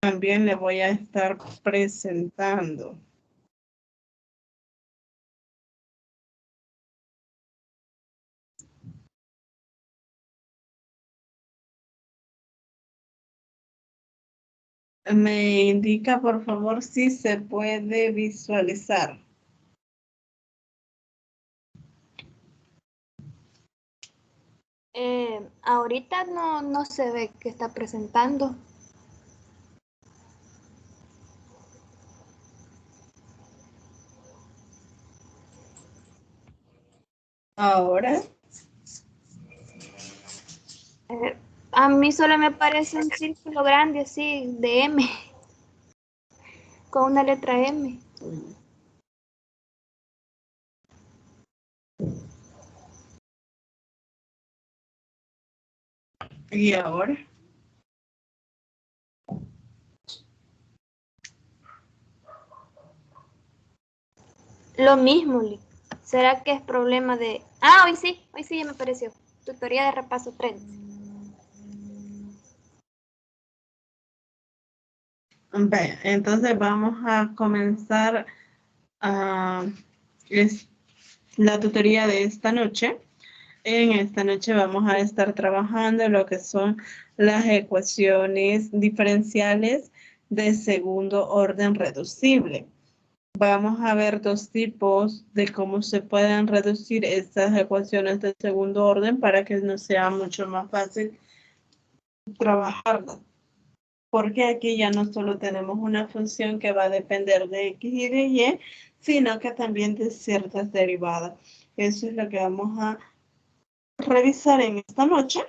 también le voy a estar presentando. Me indica, por favor, si se puede visualizar. Ahorita no se ve que está presentando. Ahora. A mí solo me parece un círculo grande así de M, con una letra M. ¿Y ahora? Lo mismo, Lee. ¿Será que es problema de...? Ah, hoy sí ya me apareció. Tutoría de repaso 3. Entonces vamos a comenzar la tutoría de esta noche. En esta noche vamos a estar trabajando lo que son las ecuaciones diferenciales de segundo orden reducible. Vamos a ver dos tipos de cómo se pueden reducir estas ecuaciones de segundo orden para que nos sea mucho más fácil trabajarlas. Porque aquí ya no solo tenemos una función que va a depender de x y de y, sino que también de ciertas derivadas. Eso es lo que vamos a revisar en esta noche.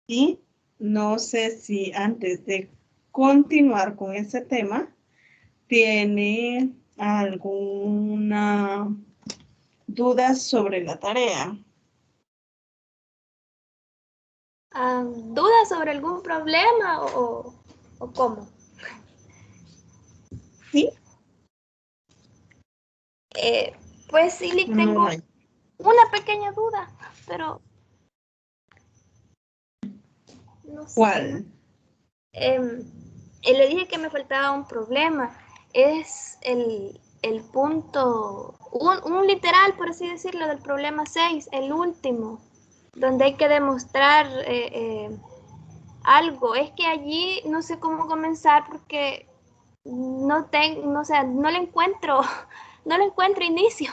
Y no sé si antes de continuar con ese tema, tiene alguna duda sobre la tarea. ¿Dudas sobre algún problema o cómo? ¿Sí? Pues sí, tengo No hay. una pequeña duda, pero no sé. ¿Cuál? Le dije que me faltaba un problema. Es el punto, un literal, por así decirlo, del problema 6, el último, donde hay que demostrar algo. Es que allí no sé cómo comenzar porque o sea, no le encuentro, no le encuentro inicio.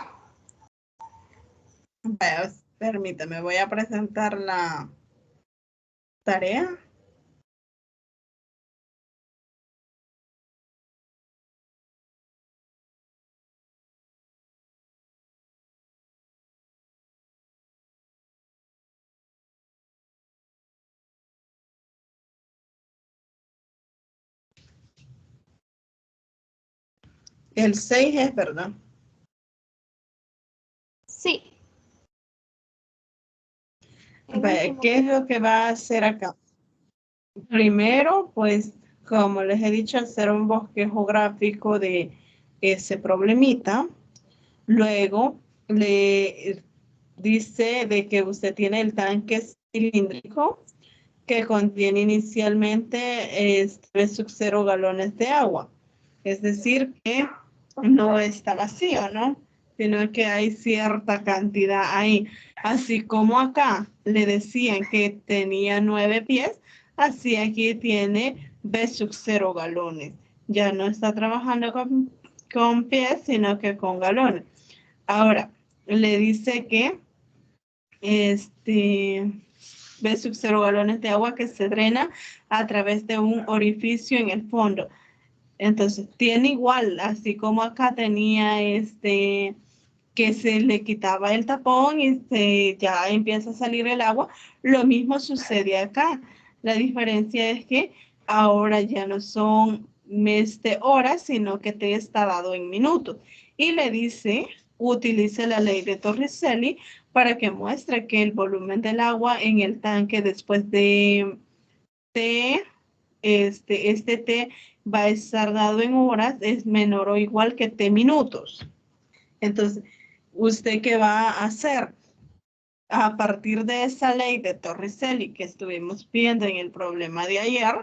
Permítame, voy a presentar la tarea. El 6 es verdad. Sí. ¿Qué es lo que va a hacer acá? Primero, pues, como les he dicho, hacer un bosquejo gráfico de ese problemita. Luego, le dice de que usted tiene el tanque cilíndrico que contiene inicialmente 3,0 galones de agua. Es decir, que no está vacío, ¿no? Sino que hay cierta cantidad ahí. Así como acá le decían que tenía 9 pies, así aquí tiene B0 galones. Ya no está trabajando con pies, sino que con galones. Ahora, le dice que B0 galones de agua que se drena a través de un orificio en el fondo. Entonces, tiene igual, así como acá tenía que se le quitaba el tapón y ya empieza a salir el agua, lo mismo sucede acá. La diferencia es que ahora ya no son horas, sino que te está dado en minutos. Y le dice, utilice la ley de Torricelli para que muestre que el volumen del agua en el tanque después de T, este T va a estar dado en horas, es menor o igual que T minutos. Entonces, ¿usted qué va a hacer? A partir de esa ley de Torricelli que estuvimos viendo en el problema de ayer,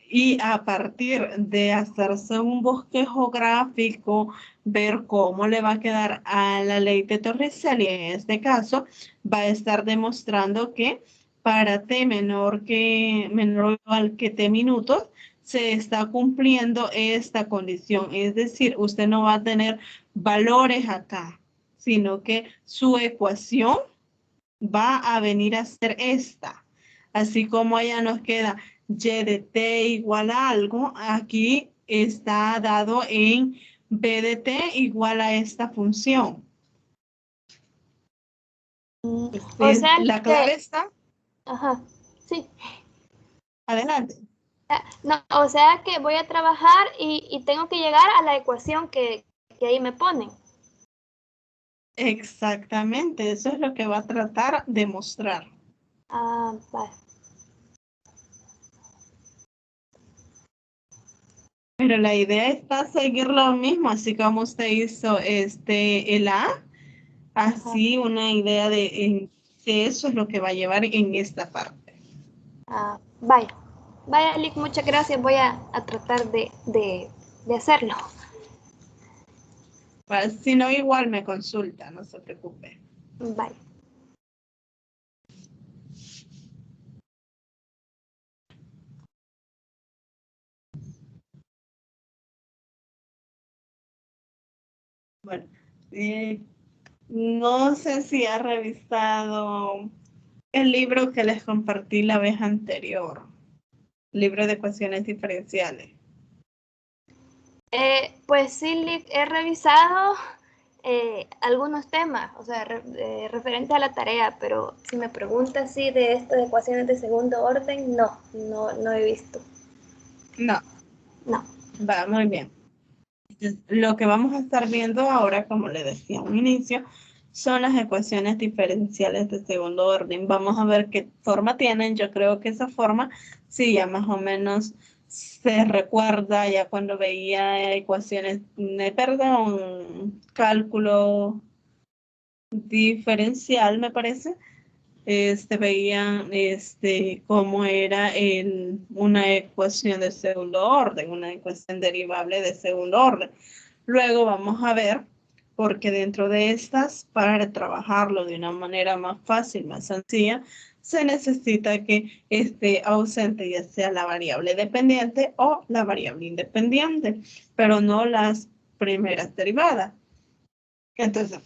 y a partir de hacerse un bosquejo gráfico, ver cómo le va a quedar a la ley de Torricelli, en este caso, va a estar demostrando que para t menor o igual que t minutos, se está cumpliendo esta condición. Es decir, usted no va a tener valores acá, sino que su ecuación va a venir a ser esta. Así como allá nos queda y de t igual a algo, aquí está dado en b de t igual a esta función. O sea La que, clave está ajá, sí. adelante. No, o sea que voy a trabajar y tengo que llegar a la ecuación que ahí me ponen. Exactamente, eso es lo que va a tratar de mostrar. Ah, vale. Pero la idea está seguir lo mismo, así como usted hizo el A, Ajá. así una idea de eso es lo que va a llevar en esta parte. Ah, vaya. Vaya, Lick, muchas gracias. Voy a tratar de hacerlo. Pues, si no, igual me consulta, no se preocupe. Bye. Bueno, no sé si ha revisado el libro que les compartí la vez anterior, libro de ecuaciones diferenciales. Pues sí, Lick, he revisado algunos temas, o sea, referente a la tarea, pero si me preguntas si de estas ecuaciones de segundo orden, no he visto. No, No. va muy bien. Lo que vamos a estar viendo ahora, como le decía a un inicio, son las ecuaciones diferenciales de segundo orden. Vamos a ver qué forma tienen. Yo creo que esa forma, sí, ya más o menos se recuerda ya cuando veía ecuaciones, perdón, cálculo diferencial, me parece. Veían cómo era una ecuación de segundo orden, una ecuación derivable de segundo orden. Luego vamos a ver, porque dentro de estas, para trabajarlo de una manera más fácil, más sencilla, se necesita que esté ausente ya sea la variable dependiente o la variable independiente, pero no las primeras derivadas. Entonces,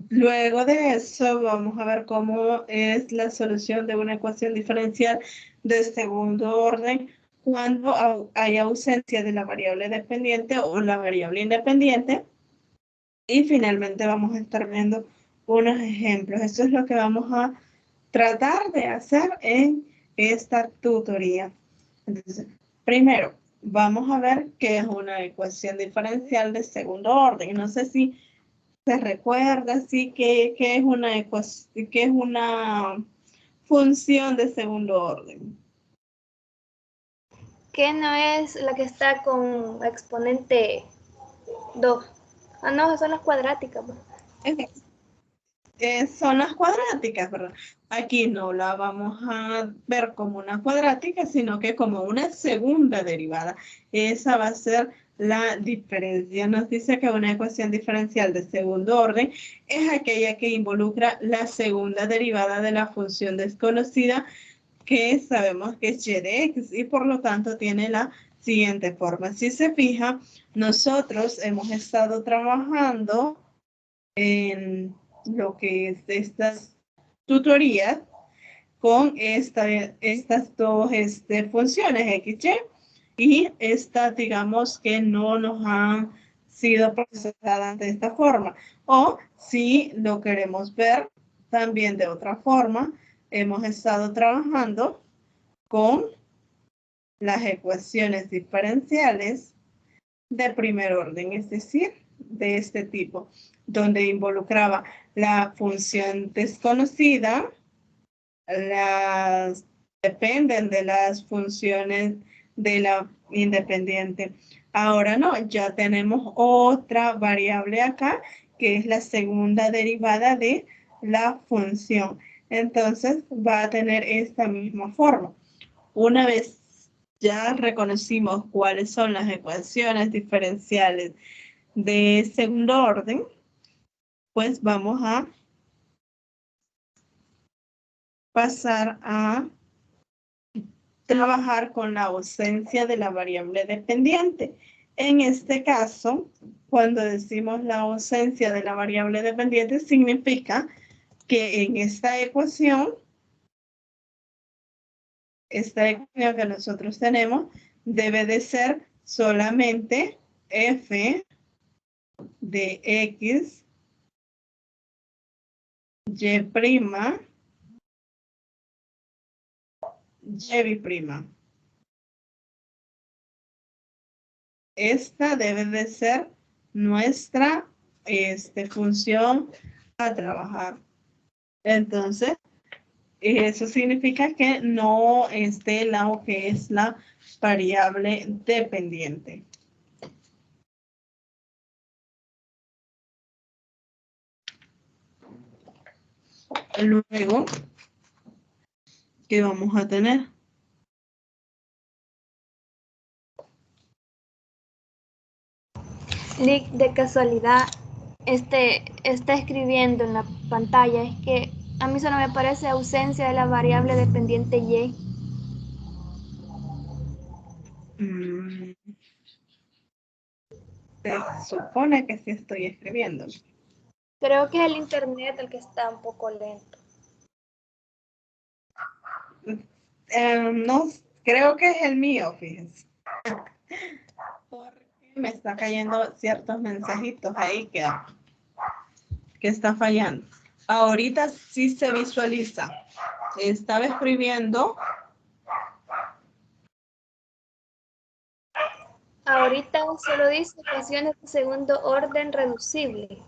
luego de eso, vamos a ver cómo es la solución de una ecuación diferencial de segundo orden cuando hay ausencia de la variable dependiente o la variable independiente. Y finalmente vamos a estar viendo unos ejemplos. Eso es lo que vamos a tratar de hacer en esta tutoría. Entonces, primero, vamos a ver qué es una ecuación diferencial de segundo orden. No sé si se recuerda, sí, que es una ecuación, que es una función de segundo orden. ¿Qué no es la que está con exponente 2? Ah, no, son las cuadráticas. Pues. Son las cuadráticas, ¿verdad? Aquí no la vamos a ver como una cuadrática, sino que como una segunda derivada. Esa va a ser la diferencia. Nos dice que una ecuación diferencial de segundo orden es aquella que involucra la segunda derivada de la función desconocida, que sabemos que es y de x y por lo tanto tiene la siguiente forma. Si se fija, nosotros hemos estado trabajando en lo que es estas tutorías con estas dos funciones x, y estas, digamos, que no nos han sido procesadas de esta forma. O si lo queremos ver también de otra forma, hemos estado trabajando con las ecuaciones diferenciales de primer orden, es decir, de este tipo, donde involucraba la función desconocida, dependen de las funciones de la independiente. Ahora no, ya tenemos otra variable acá, que es la segunda derivada de la función. Entonces va a tener esta misma forma. Una vez ya reconocimos cuáles son las ecuaciones diferenciales de segundo orden, pues vamos a pasar a trabajar con la ausencia de la variable dependiente. En este caso, cuando decimos la ausencia de la variable dependiente, significa que en esta ecuación que nosotros tenemos debe de ser solamente f de x, y prima, y prima. Esta debe de ser nuestra función a trabajar. Entonces, eso significa que no esté lo que es la variable dependiente. Luego, ¿qué vamos a tener? Lick, de casualidad, está escribiendo en la pantalla, es que a mí solo me parece ausencia de la variable dependiente y. Se supone que sí estoy escribiendo. Creo que es el internet el que está un poco lento. No, creo que es el mío, fíjense. Porque me está cayendo ciertos mensajitos ahí que está fallando. Ahorita sí se visualiza. Estaba escribiendo. Ahorita solo dice ecuaciones de segundo orden reducible.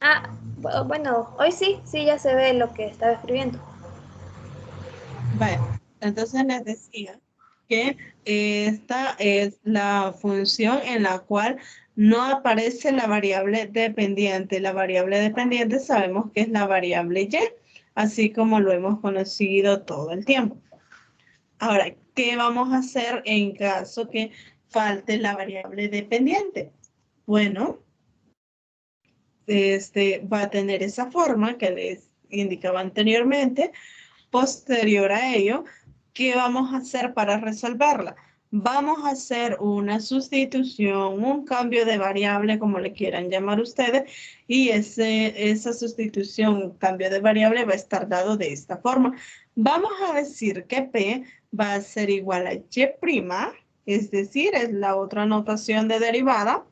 Ah, bueno, hoy sí ya se ve lo que estaba escribiendo. Bueno, entonces les decía que esta es la función en la cual no aparece la variable dependiente. La variable dependiente sabemos que es la variable y, así como lo hemos conocido todo el tiempo. Ahora, ¿qué vamos a hacer en caso que falte la variable dependiente? Bueno, va a tener esa forma que les indicaba anteriormente. Posterior a ello, ¿qué vamos a hacer para resolverla? Vamos a hacer una sustitución, un cambio de variable, como le quieran llamar ustedes, y esa sustitución, cambio de variable, va a estar dado de esta forma. Vamos a decir que P va a ser igual a Y', es decir, es la otra notación de derivada.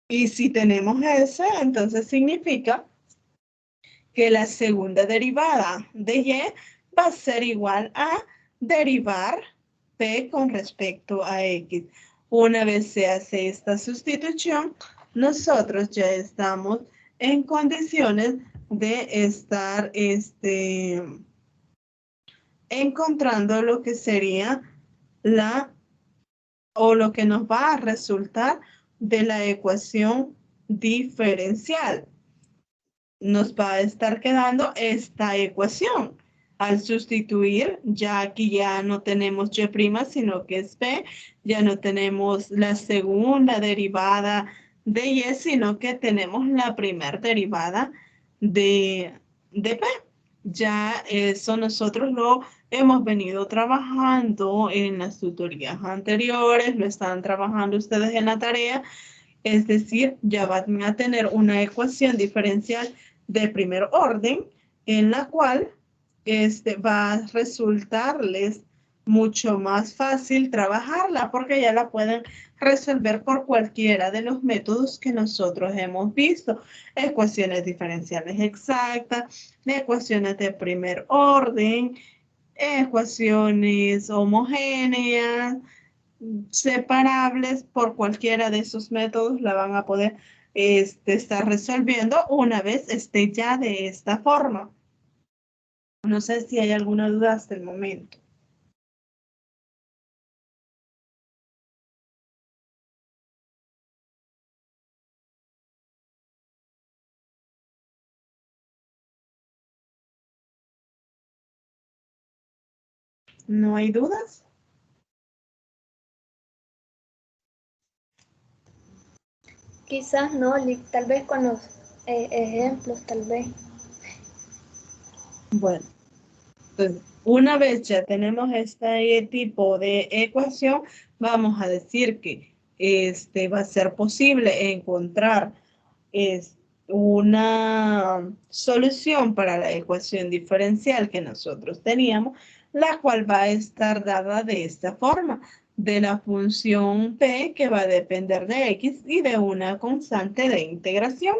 Y si tenemos ese, entonces significa que la segunda derivada de y va a ser igual a derivar p con respecto a x. Una vez se hace esta sustitución, nosotros ya estamos en condiciones de estar encontrando lo que sería lo que nos va a resultar de la ecuación diferencial. Nos va a estar quedando esta ecuación. Al sustituir, ya aquí ya no tenemos y', sino que es p, ya no tenemos la segunda derivada de y, sino que tenemos la primera derivada de p. Ya eso nosotros lo hemos venido trabajando en las tutorías anteriores, lo están trabajando ustedes en la tarea. Es decir, ya van a tener una ecuación diferencial de primer orden en la cual va a resultarles mucho más fácil trabajarla porque ya la pueden resolver por cualquiera de los métodos que nosotros hemos visto. Ecuaciones diferenciales exactas, ecuaciones de primer orden, ecuaciones homogéneas, separables. Por cualquiera de esos métodos la van a poder estar resolviendo una vez esté ya de esta forma. No sé si hay alguna duda hasta el momento. ¿No hay dudas? Quizás no, tal vez con los ejemplos, tal vez. Bueno, entonces, una vez ya tenemos este tipo de ecuación, vamos a decir que va a ser posible encontrar una solución para la ecuación diferencial que nosotros teníamos, la cual va a estar dada de esta forma, de la función p que va a depender de x y de una constante de integración.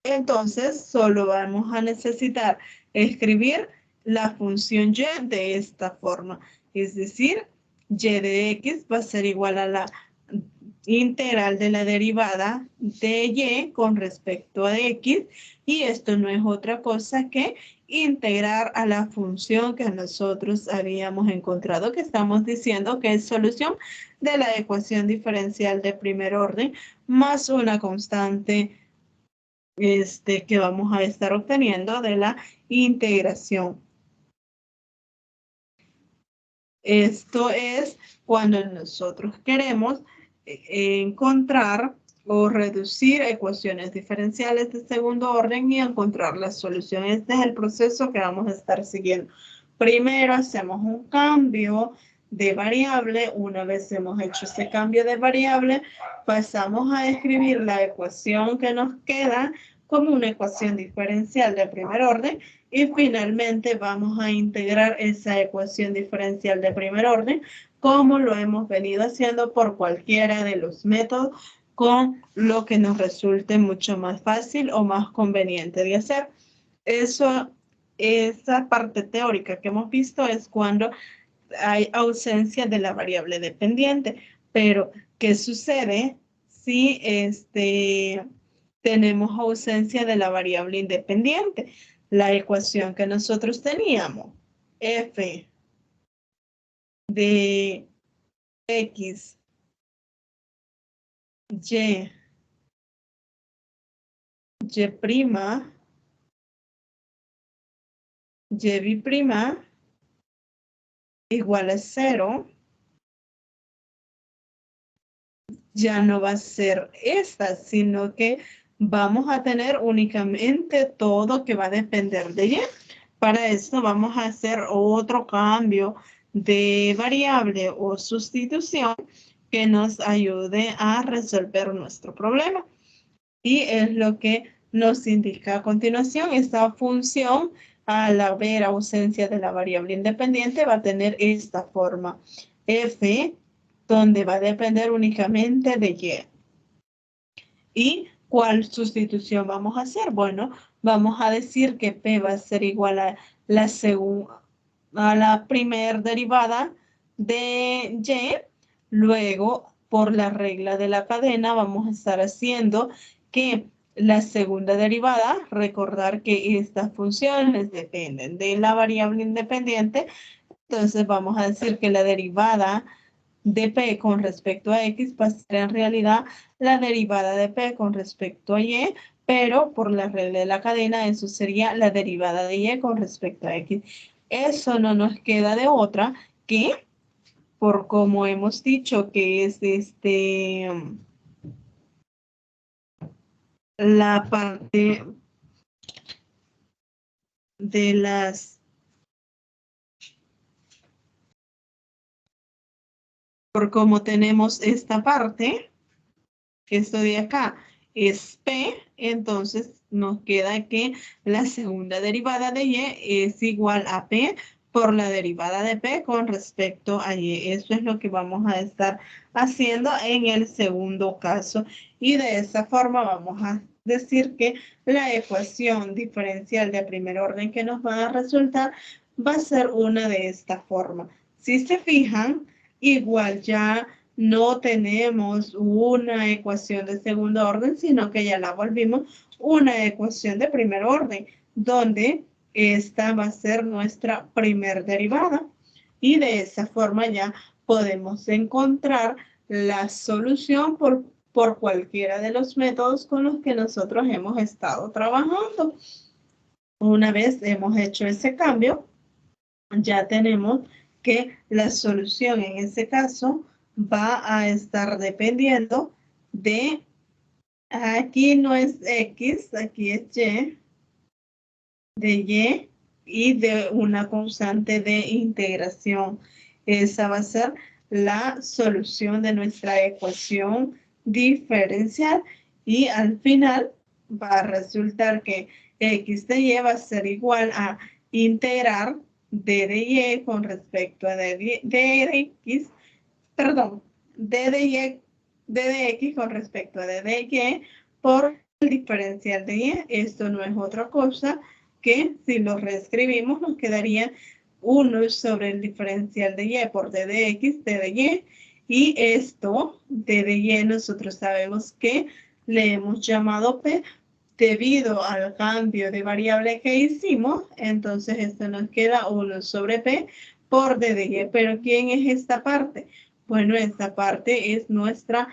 Entonces, solo vamos a necesitar escribir la función y de esta forma. Es decir, y de x va a ser igual a la integral de la derivada de y con respecto a x. Y esto no es otra cosa que integrar a la función que nosotros habíamos encontrado, que estamos diciendo que es solución de la ecuación diferencial de primer orden más una constante que vamos a estar obteniendo de la integración. Esto es cuando nosotros queremos encontrar o reducir ecuaciones diferenciales de segundo orden y encontrar la solución. Este es el proceso que vamos a estar siguiendo. Primero hacemos un cambio de variable. Una vez hemos hecho ese cambio de variable, pasamos a escribir la ecuación que nos queda como una ecuación diferencial de primer orden y finalmente vamos a integrar esa ecuación diferencial de primer orden como lo hemos venido haciendo por cualquiera de los métodos con lo que nos resulte mucho más fácil o más conveniente de hacer. Esa parte teórica que hemos visto es cuando hay ausencia de la variable dependiente. Pero, ¿qué sucede si tenemos ausencia de la variable independiente? La ecuación que nosotros teníamos, f de x, y, y prima, y prima, igual a 0, ya no va a ser esta, sino que vamos a tener únicamente todo que va a depender de y. Para esto vamos a hacer otro cambio de variable o sustitución que nos ayude a resolver nuestro problema. Y es lo que nos indica a continuación. Esta función, al haber ausencia de la variable independiente, va a tener esta forma. F, donde va a depender únicamente de y. ¿Y cuál sustitución vamos a hacer? Bueno, vamos a decir que P va a ser igual a la primer derivada de Y. Luego, por la regla de la cadena, vamos a estar haciendo que la segunda derivada, recordar que estas funciones dependen de la variable independiente. Entonces, vamos a decir que la derivada de P con respecto a X va a ser en realidad la derivada de P con respecto a Y, pero por la regla de la cadena eso sería la derivada de Y con respecto a X. Eso no nos queda de otra que, por como hemos dicho que es la parte de las, por como tenemos esta parte, esto de acá es P, entonces nos queda que la segunda derivada de Y es igual a P por la derivada de P con respecto a Y. Eso es lo que vamos a estar haciendo en el segundo caso. Y de esa forma vamos a decir que la ecuación diferencial de primer orden que nos va a resultar va a ser una de esta forma. Si se fijan, igual ya no tenemos una ecuación de segundo orden, sino que ya la volvimos una ecuación de primer orden, donde esta va a ser nuestra primer derivada. Y de esa forma ya podemos encontrar la solución por cualquiera de los métodos con los que nosotros hemos estado trabajando. Una vez hemos hecho ese cambio, ya tenemos que la solución en ese caso va a estar dependiendo de, aquí no es X, aquí es Y, de Y y de una constante de integración. Esa va a ser la solución de nuestra ecuación diferencial y al final va a resultar que X de Y va a ser igual a integrar D de Y con respecto a D de X, perdón, D de X con respecto a D de Y por el diferencial de Y. Esto no es otra cosa que si lo reescribimos nos quedaría 1 sobre el diferencial de Y por D de X, D de Y. Y esto, D de Y, nosotros sabemos que le hemos llamado P debido al cambio de variable que hicimos. Entonces esto nos queda 1 sobre P por D de Y. Pero ¿quién es esta parte? Bueno, esta parte es nuestra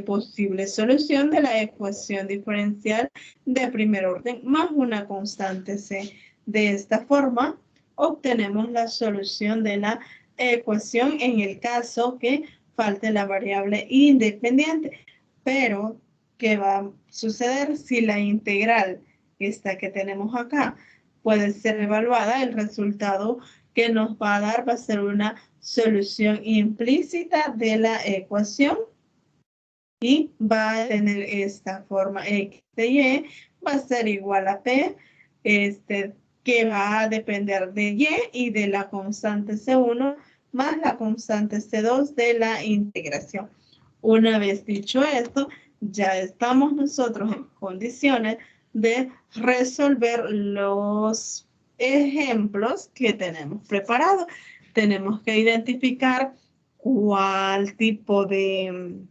posible solución de la ecuación diferencial de primer orden más una constante C. De esta forma, obtenemos la solución de la ecuación en el caso que falte la variable independiente. Pero, ¿qué va a suceder si la integral, esta que tenemos acá, puede ser evaluada? El resultado que nos va a dar va a ser una solución implícita de la ecuación y va a tener esta forma X de Y, va a ser igual a P, que va a depender de Y y de la constante C1 más la constante C2 de la integración. Una vez dicho esto, ya estamos nosotros en condiciones de resolver los ejemplos que tenemos preparados. Tenemos que identificar cuál tipo de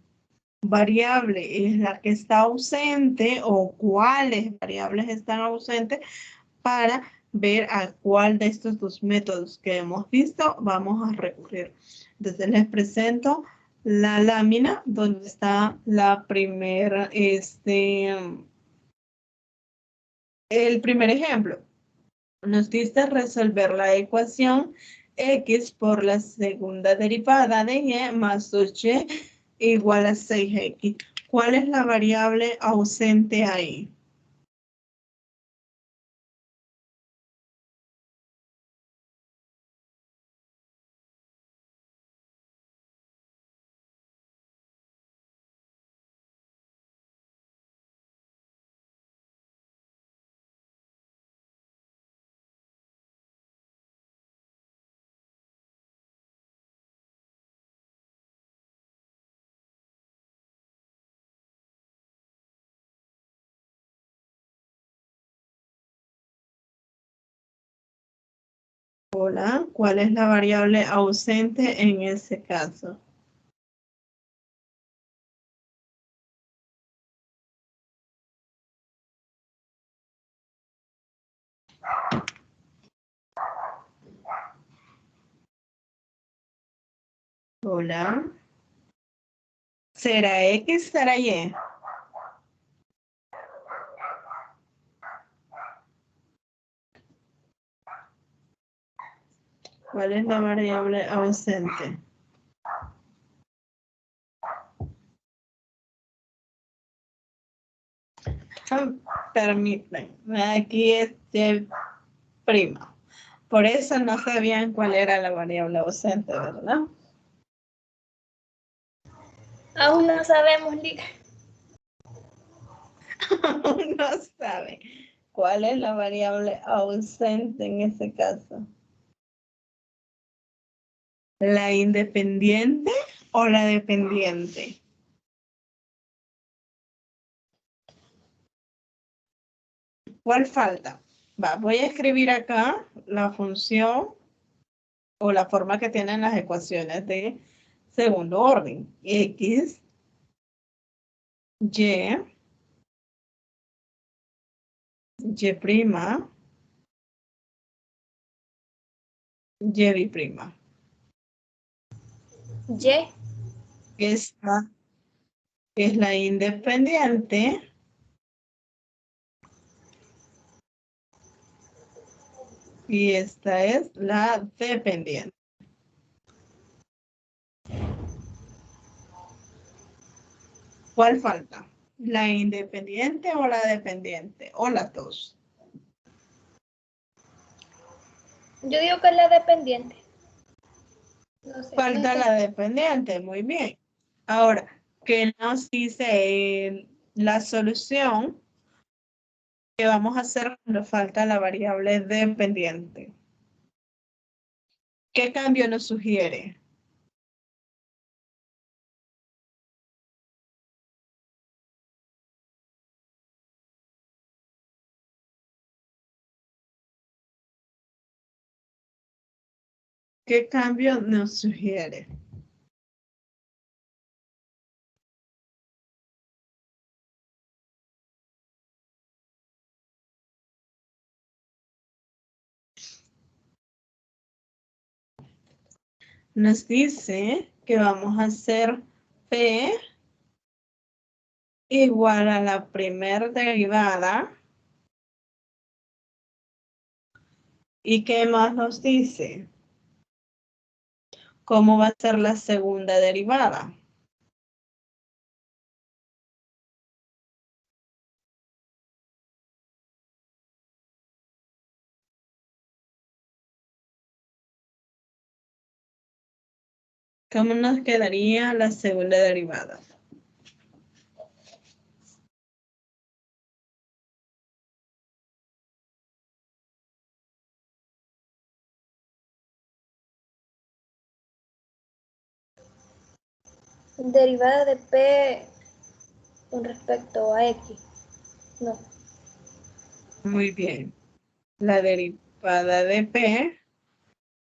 variable es la que está ausente o cuáles variables están ausentes para ver a cuál de estos dos métodos que hemos visto vamos a recurrir. Entonces les presento la lámina donde está la primera, el primer ejemplo. Nos dice resolver la ecuación X por la segunda derivada de Y más 2Y igual a 6X. ¿Cuál es la variable ausente ahí? Hola, ¿cuál es la variable ausente en ese caso? Hola. ¿Será X? ¿Será Y? ¿Cuál es la variable ausente? Permítanme, aquí es Y prima. Por eso no sabían cuál era la variable ausente, ¿verdad? Aún no sabemos, Liga. Aún no sabe cuál es la variable ausente en ese caso. ¿La independiente o la dependiente? ¿Cuál falta? Voy a escribir acá la función o la forma que tienen las ecuaciones de segundo orden. X, Y, Y prima, Y prima. Y. Esta es la independiente. Y esta es la dependiente. ¿Cuál falta? ¿La independiente o la dependiente? ¿O las dos? Yo digo que es la dependiente. No sé. Falta la dependiente, muy bien. Ahora, ¿qué nos dice la solución? ¿Qué vamos a hacer cuando falta la variable dependiente? ¿Qué cambio nos sugiere? ¿Qué cambio nos sugiere? Nos dice que vamos a hacer P igual a la primera derivada. ¿Y qué más nos dice? ¿Cómo va a ser la segunda derivada? ¿Cómo nos quedaría la segunda derivada? Derivada de P con respecto a X. No. Muy bien. La derivada de P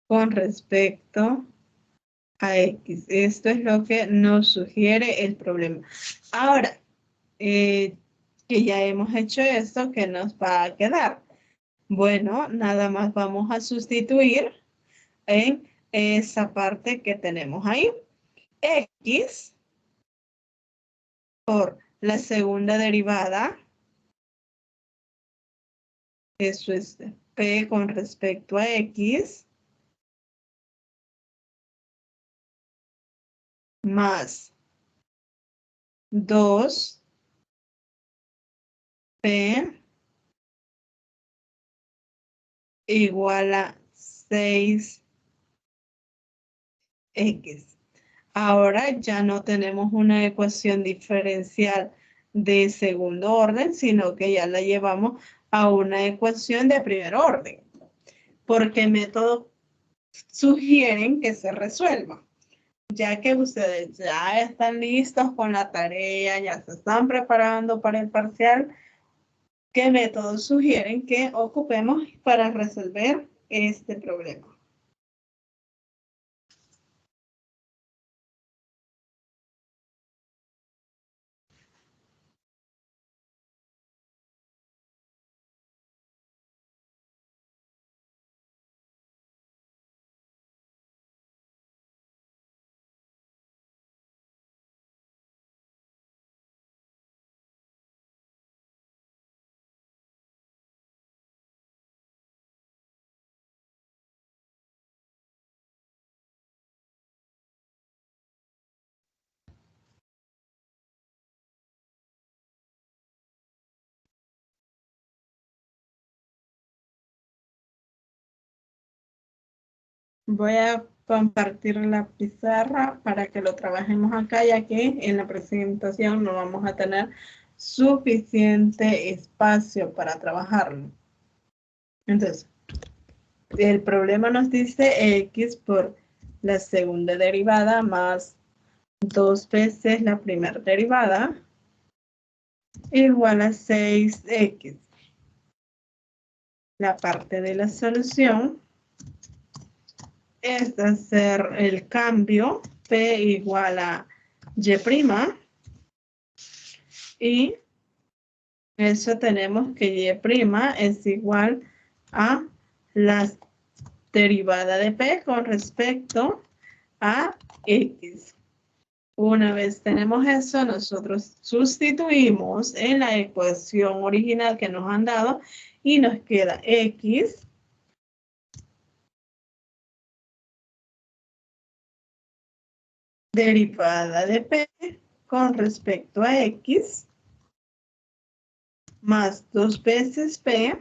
con respecto a X. Esto es lo que nos sugiere el problema. Ahora, que ya hemos hecho esto, ¿qué nos va a quedar? Bueno, nada más vamos a sustituir en esa parte que tenemos ahí. X por la segunda derivada. Eso es P con respecto a X. Más 2P igual a 6X. Ahora ya no tenemos una ecuación diferencial de segundo orden, sino que ya la llevamos a una ecuación de primer orden. ¿Por qué método sugieren que se resuelva? Ya que ustedes ya están listos con la tarea, ya se están preparando para el parcial, ¿qué métodos sugieren que ocupemos para resolver este problema? Voy a compartir la pizarra para que lo trabajemos acá, ya que en la presentación no vamos a tener suficiente espacio para trabajarlo. Entonces, el problema nos dice X por la segunda derivada más 2 veces la primera derivada igual a 6X. La parte de la solución es hacer el cambio P igual a Y', y eso tenemos que Y' es igual a la derivada de P con respecto a X. Una vez tenemos eso, nosotros sustituimos en la ecuación original que nos han dado y nos queda X derivada de P con respecto a X más 2 veces P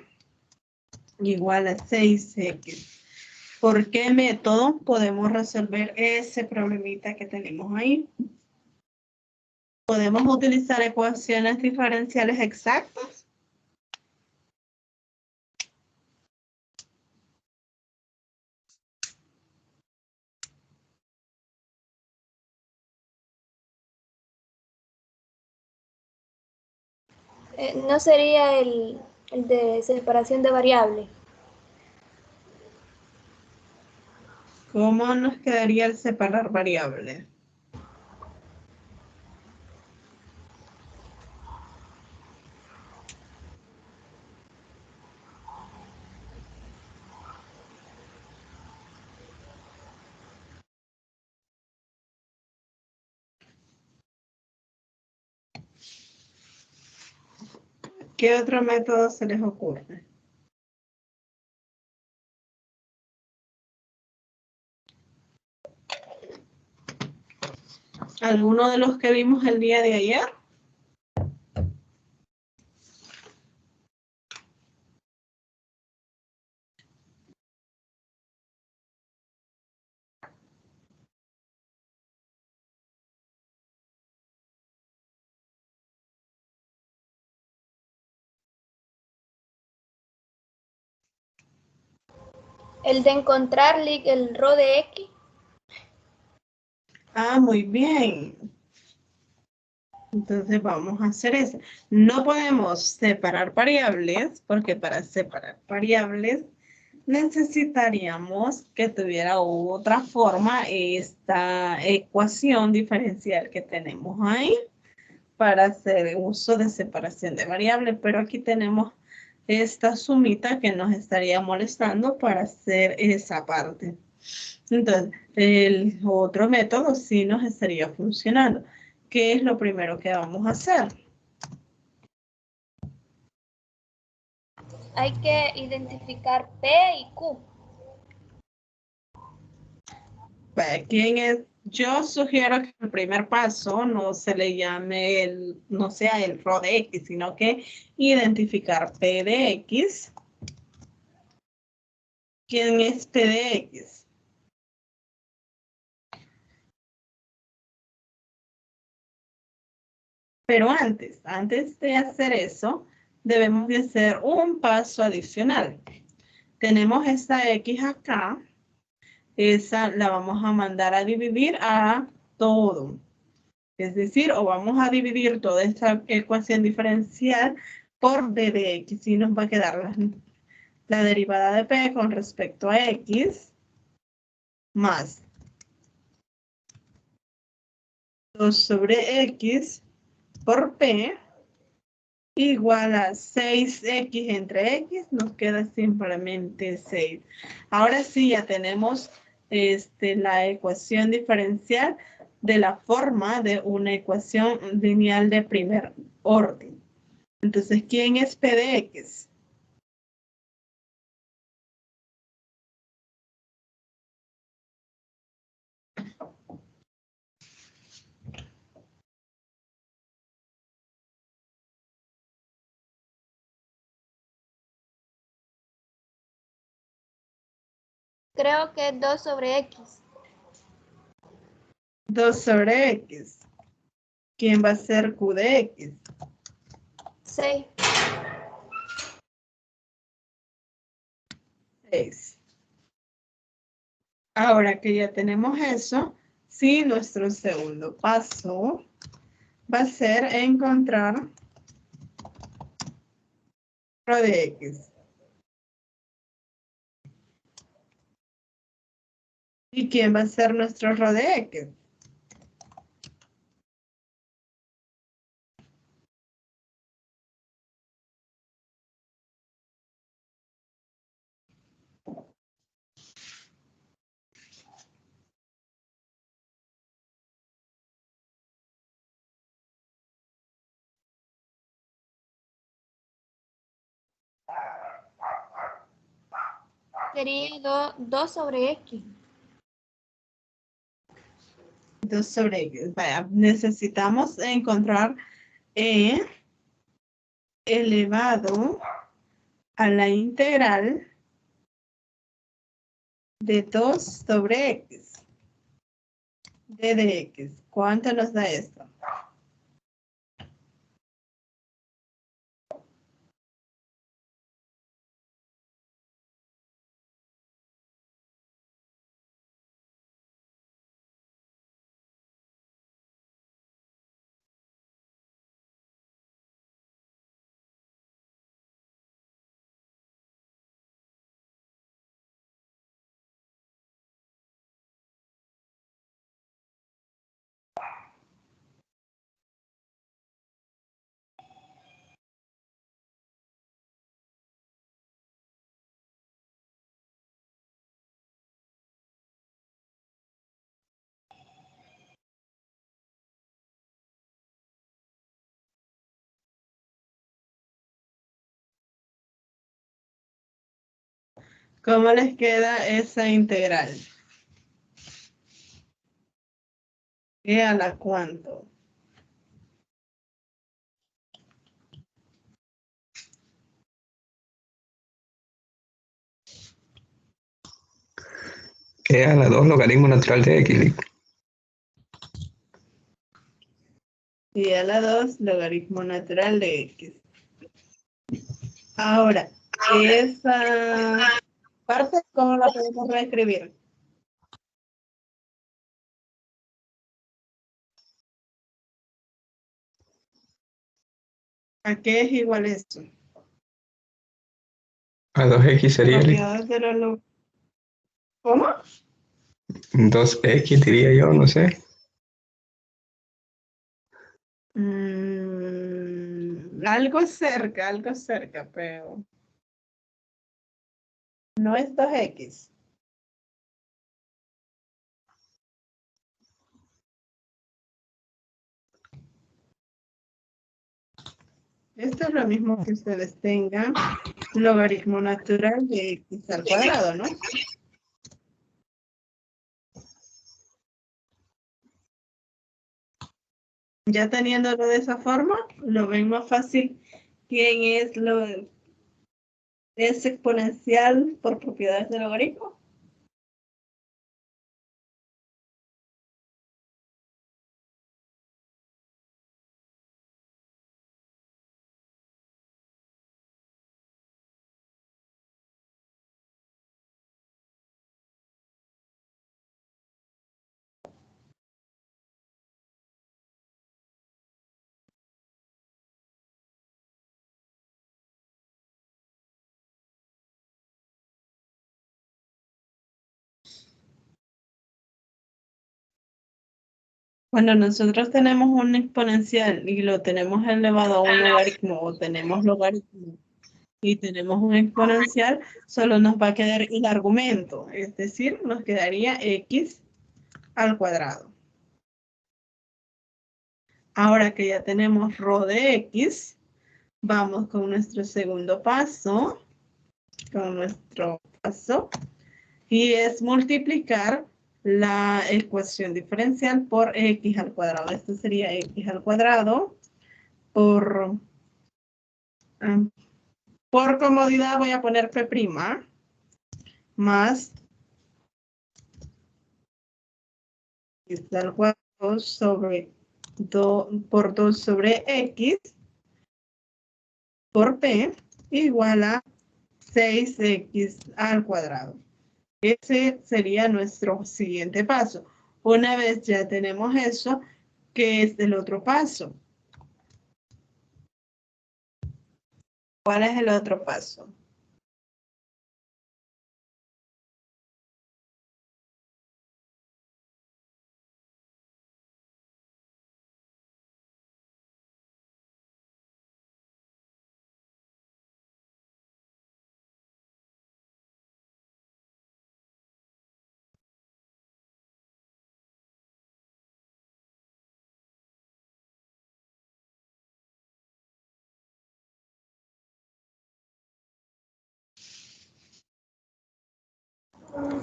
igual a 6X. ¿Por qué método podemos resolver ese problemita que tenemos ahí? ¿Podemos utilizar ecuaciones diferenciales exactas? ¿No sería el de separación de variables? ¿Cómo nos quedaría el separar variables? ¿Qué otro método se les ocurre? ¿Alguno de los que vimos el día de ayer? El de encontrar el rho de X. Ah, muy bien. Entonces vamos a hacer eso. No podemos separar variables porque para separar variables necesitaríamos que tuviera otra forma esta ecuación diferencial que tenemos ahí para hacer uso de separación de variables, pero aquí tenemos esta sumita que nos estaría molestando para hacer esa parte. Entonces, el otro método sí nos estaría funcionando. ¿Qué es lo primero que vamos a hacer? Hay que identificar P y Q. ¿Quién es? Yo sugiero que el primer paso no se le llame no sea el rho de X, sino que identificar P de X. ¿Quién es P de X? Pero antes de hacer eso, debemos de hacer un paso adicional. Tenemos esta X acá. Esa la vamos a mandar a dividir a todo. Es decir, o vamos a dividir toda esta ecuación diferencial por d de x y nos va a quedar la derivada de p con respecto a x más 2 sobre x por p igual a 6x entre x, nos queda simplemente 6. Ahora sí ya tenemos la ecuación diferencial de la forma de una ecuación lineal de primer orden. Entonces, ¿quién es P de X? Creo que es 2 sobre X. 2 sobre X. ¿Quién va a ser Q de X? 6. 6. Ahora que ya tenemos eso, sí, nuestro segundo paso va a ser encontrar rho de X. ¿Y quién va a ser nuestro rho de X? Sería 2 sobre X. 2 sobre X. Vaya, necesitamos encontrar E elevado a la integral de 2 sobre X. D de X. ¿Cuánto nos da esto? ¿Cómo les queda esa integral? ¿E a la cuánto? E a la 2 logaritmo natural de X. Y a la 2 logaritmo natural de X. Ahora, esa parte, ¿cómo la podemos reescribir? ¿A qué es igual esto? A 2X sería el Propiedades de los ¿Cómo? 2X, diría yo, no sé. Algo cerca, pero no es 2X. Esto es lo mismo que ustedes tengan logaritmo natural de X al cuadrado, ¿no? Ya teniéndolo de esa forma, lo ven más fácil. ¿Quién es exponencial por propiedades del logaritmo? Cuando nosotros tenemos un exponencial y lo tenemos elevado a un logaritmo o tenemos logaritmo y tenemos un exponencial, solo nos va a quedar el argumento, es decir, nos quedaría X al cuadrado. Ahora que ya tenemos ρ de X, vamos con nuestro segundo paso, y es multiplicar la ecuación diferencial por X al cuadrado. Esto sería X al cuadrado por comodidad voy a poner P' más X al cuadrado sobre por 2 sobre X por P igual a 6X al cuadrado. Ese sería nuestro siguiente paso. Una vez ya tenemos eso, ¿qué es el otro paso? ¿Cuál es el otro paso?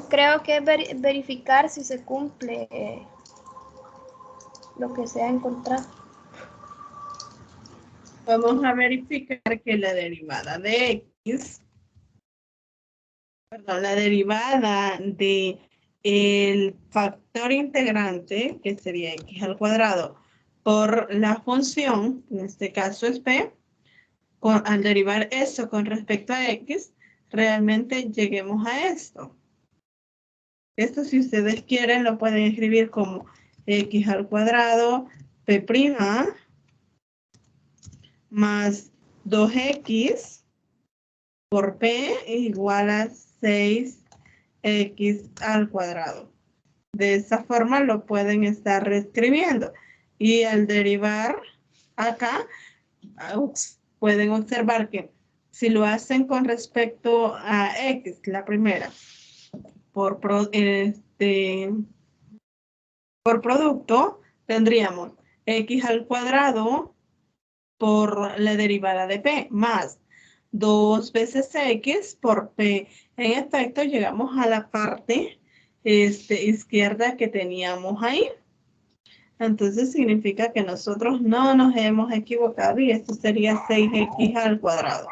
Creo que es verificar si se cumple lo que se ha encontrado. Vamos a verificar que la derivada de x, perdón, la derivada de el factor integrante, que sería x al cuadrado, por la función, en este caso es p, al derivar eso con respecto a x, realmente lleguemos a esto. Esto, si ustedes quieren, lo pueden escribir como x al cuadrado p' más 2x por p igual a 6x al cuadrado. De esa forma lo pueden estar reescribiendo. Y al derivar acá, pueden observar que si lo hacen con respecto a x, la primera, por producto, tendríamos x al cuadrado por la derivada de p más 2 veces x por p. En efecto, llegamos a la parte izquierda que teníamos ahí. Entonces significa que nosotros no nos hemos equivocado y esto sería 6x al cuadrado.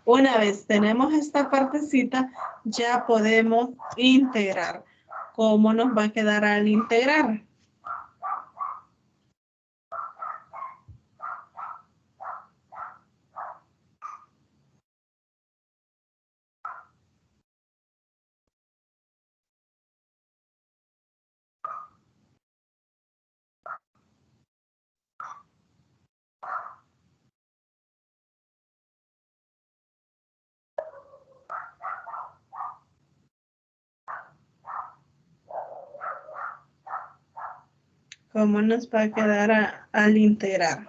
Una vez tenemos esta partecita, ya podemos integrar. ¿Cómo nos va a quedar al integrar? ¿Cómo nos va a quedar al integrar?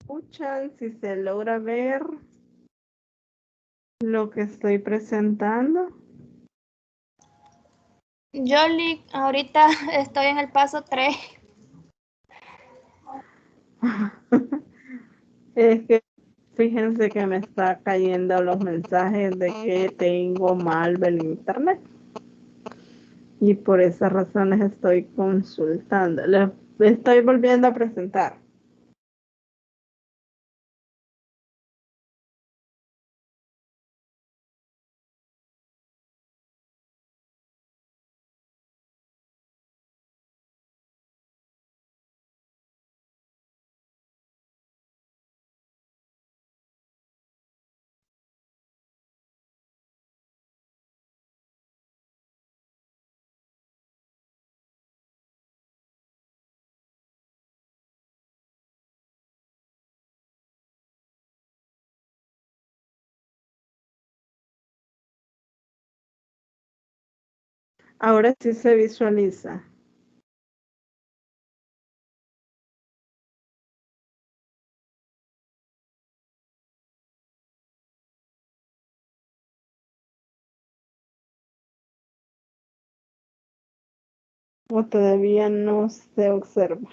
Escuchan si se logra ver lo que estoy presentando. Yoli, ahorita estoy en el paso 3. Es que fíjense que me está cayendo los mensajes de que tengo mal el internet. Y por esas razones estoy consultando. Les estoy volviendo a presentar. Ahora sí se visualiza. O todavía no se observa.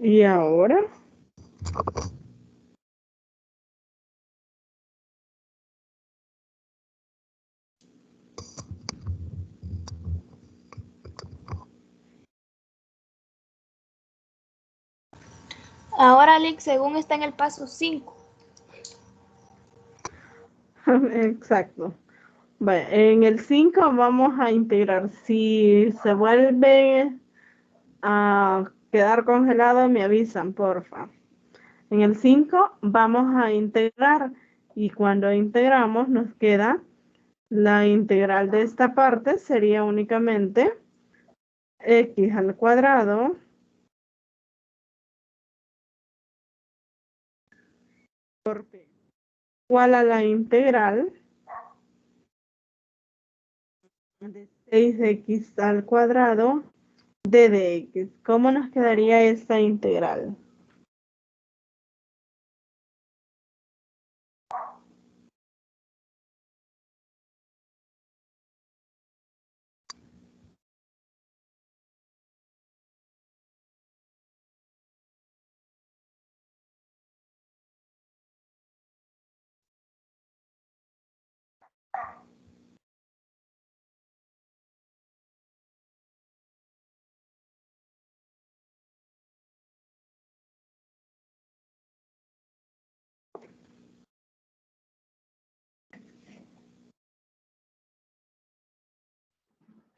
Y ahora, Ahora, Lick, según está en el paso 5. exacto. Bueno, en el 5 vamos a integrar. Si se vuelve a quedar congelado, me avisan, porfa. En el 5 vamos a integrar y cuando integramos nos queda la integral de esta parte sería únicamente x al cuadrado por p igual a la integral de 6x al cuadrado d de x. ¿Cómo nos quedaría esta integral?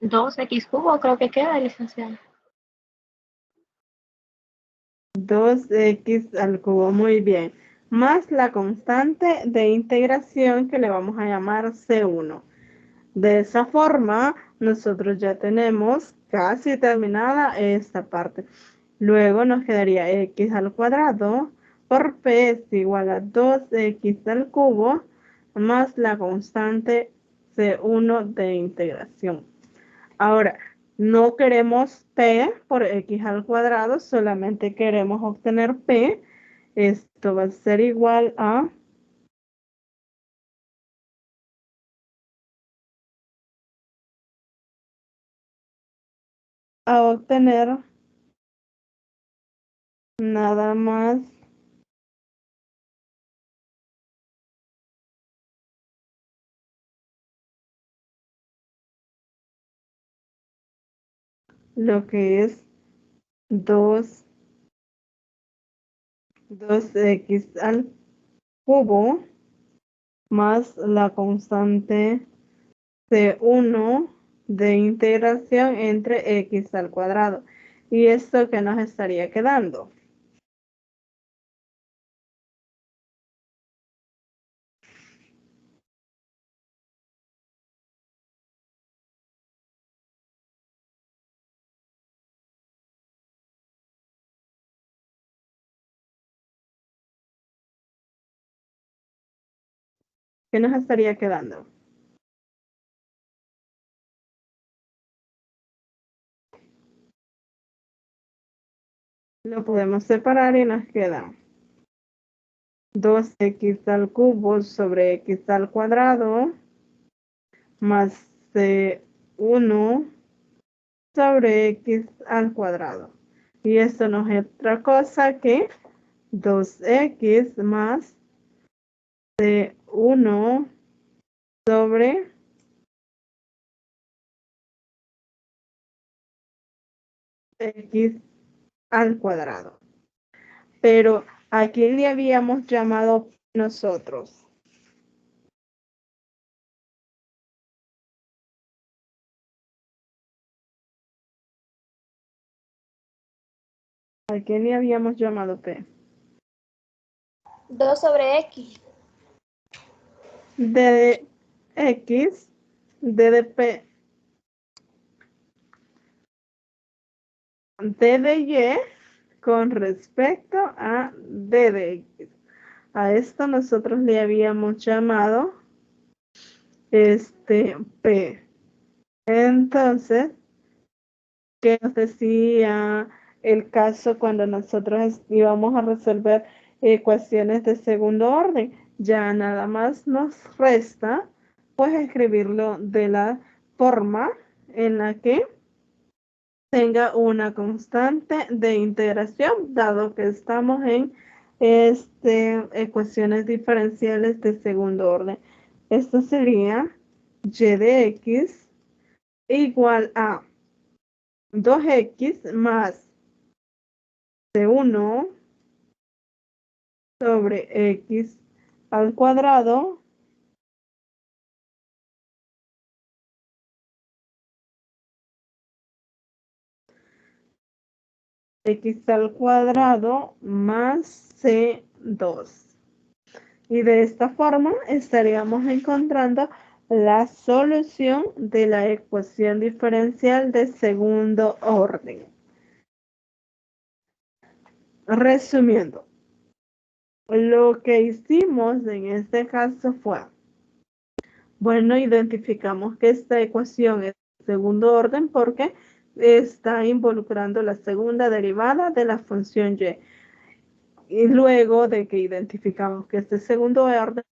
Dos x cubo creo que queda, licenciada. 2x al cubo, muy bien. Más la constante de integración que le vamos a llamar C1. De esa forma, nosotros ya tenemos casi terminada esta parte. Luego nos quedaría x al cuadrado por p es igual a 2x al cubo más la constante C1 de integración. Ahora, no queremos p por x al cuadrado, solamente queremos obtener p. Esto va a ser igual a obtener nada más lo que es 2x al cubo más la constante C1 de integración entre x al cuadrado. ¿Y esto qué nos estaría quedando? ¿Qué nos estaría quedando? Lo podemos separar y nos queda 2x al cubo sobre x al cuadrado más C1 sobre x al cuadrado. Y esto no es otra cosa que 2x más C1 sobre x al cuadrado. Pero ¿a quién le habíamos llamado nosotros? ¿A quién le habíamos llamado P? 2 sobre x. D de X, D de P, D de Y con respecto a D de X. A esto nosotros le habíamos llamado P. Entonces, ¿qué nos decía el caso cuando nosotros íbamos a resolver ecuaciones de segundo orden? Ya nada más nos resta pues escribirlo de la forma en la que tenga una constante de integración, dado que estamos en ecuaciones diferenciales de segundo orden. Esto sería y de x igual a 2x más c1 sobre x al cuadrado x al cuadrado más c2. Y de esta forma estaríamos encontrando la solución de la ecuación diferencial de segundo orden. Resumiendo, lo que hicimos en este caso fue, bueno, identificamos que esta ecuación es de segundo orden porque está involucrando la segunda derivada de la función y. Y luego de que identificamos que este segundo orden,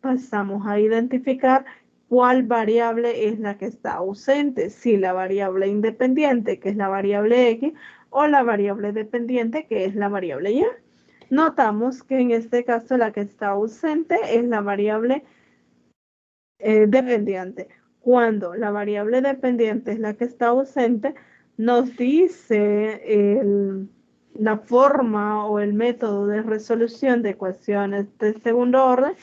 pasamos a identificar cuál variable es la que está ausente, si la variable independiente, que es la variable x, o la variable dependiente, que es la variable y. Notamos que en este caso la que está ausente es la variable dependiente. Cuando la variable dependiente es la que está ausente, nos dice la forma o el método de resolución de ecuaciones de segundo orden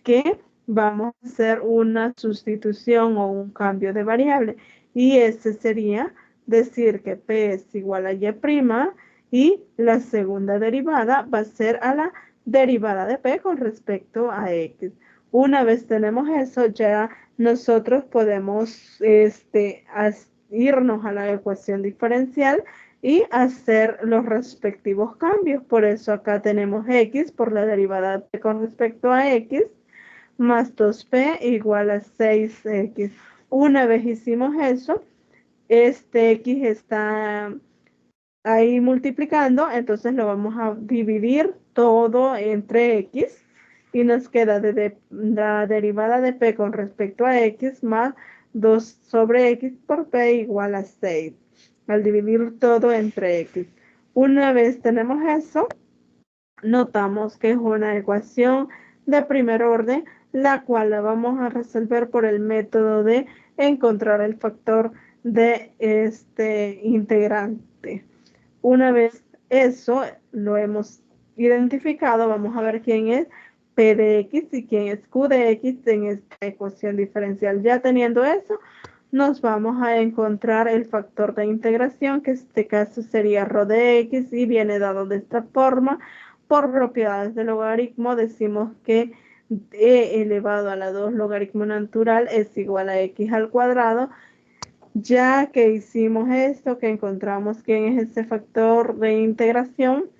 que vamos a hacer una sustitución o un cambio de variable. Y ese sería decir que P es igual a Y' y la segunda derivada va a ser a la derivada de P con respecto a X. Una vez tenemos eso, ya nosotros podemos irnos a la ecuación diferencial y hacer los respectivos cambios. Por eso acá tenemos X por la derivada de P con respecto a X más 2P igual a 6X. Una vez hicimos eso, este X está ahí multiplicando, entonces lo vamos a dividir todo entre X y nos queda la derivada de P con respecto a X más 2 sobre X por P igual a 6, al dividir todo entre X. Una vez tenemos eso, notamos que es una ecuación de primer orden, la cual la vamos a resolver por el método de encontrar el factor de este integrante. Una vez eso lo hemos identificado, vamos a ver quién es P de X y quién es Q de X en esta ecuación diferencial. Ya teniendo eso, nos vamos a encontrar el factor de integración, que en este caso sería ρ de X y viene dado de esta forma. Por propiedades del logaritmo decimos que e elevado a la 2 logaritmo natural es igual a X al cuadrado. Ya que hicimos esto, que encontramos quién es ese factor de integración,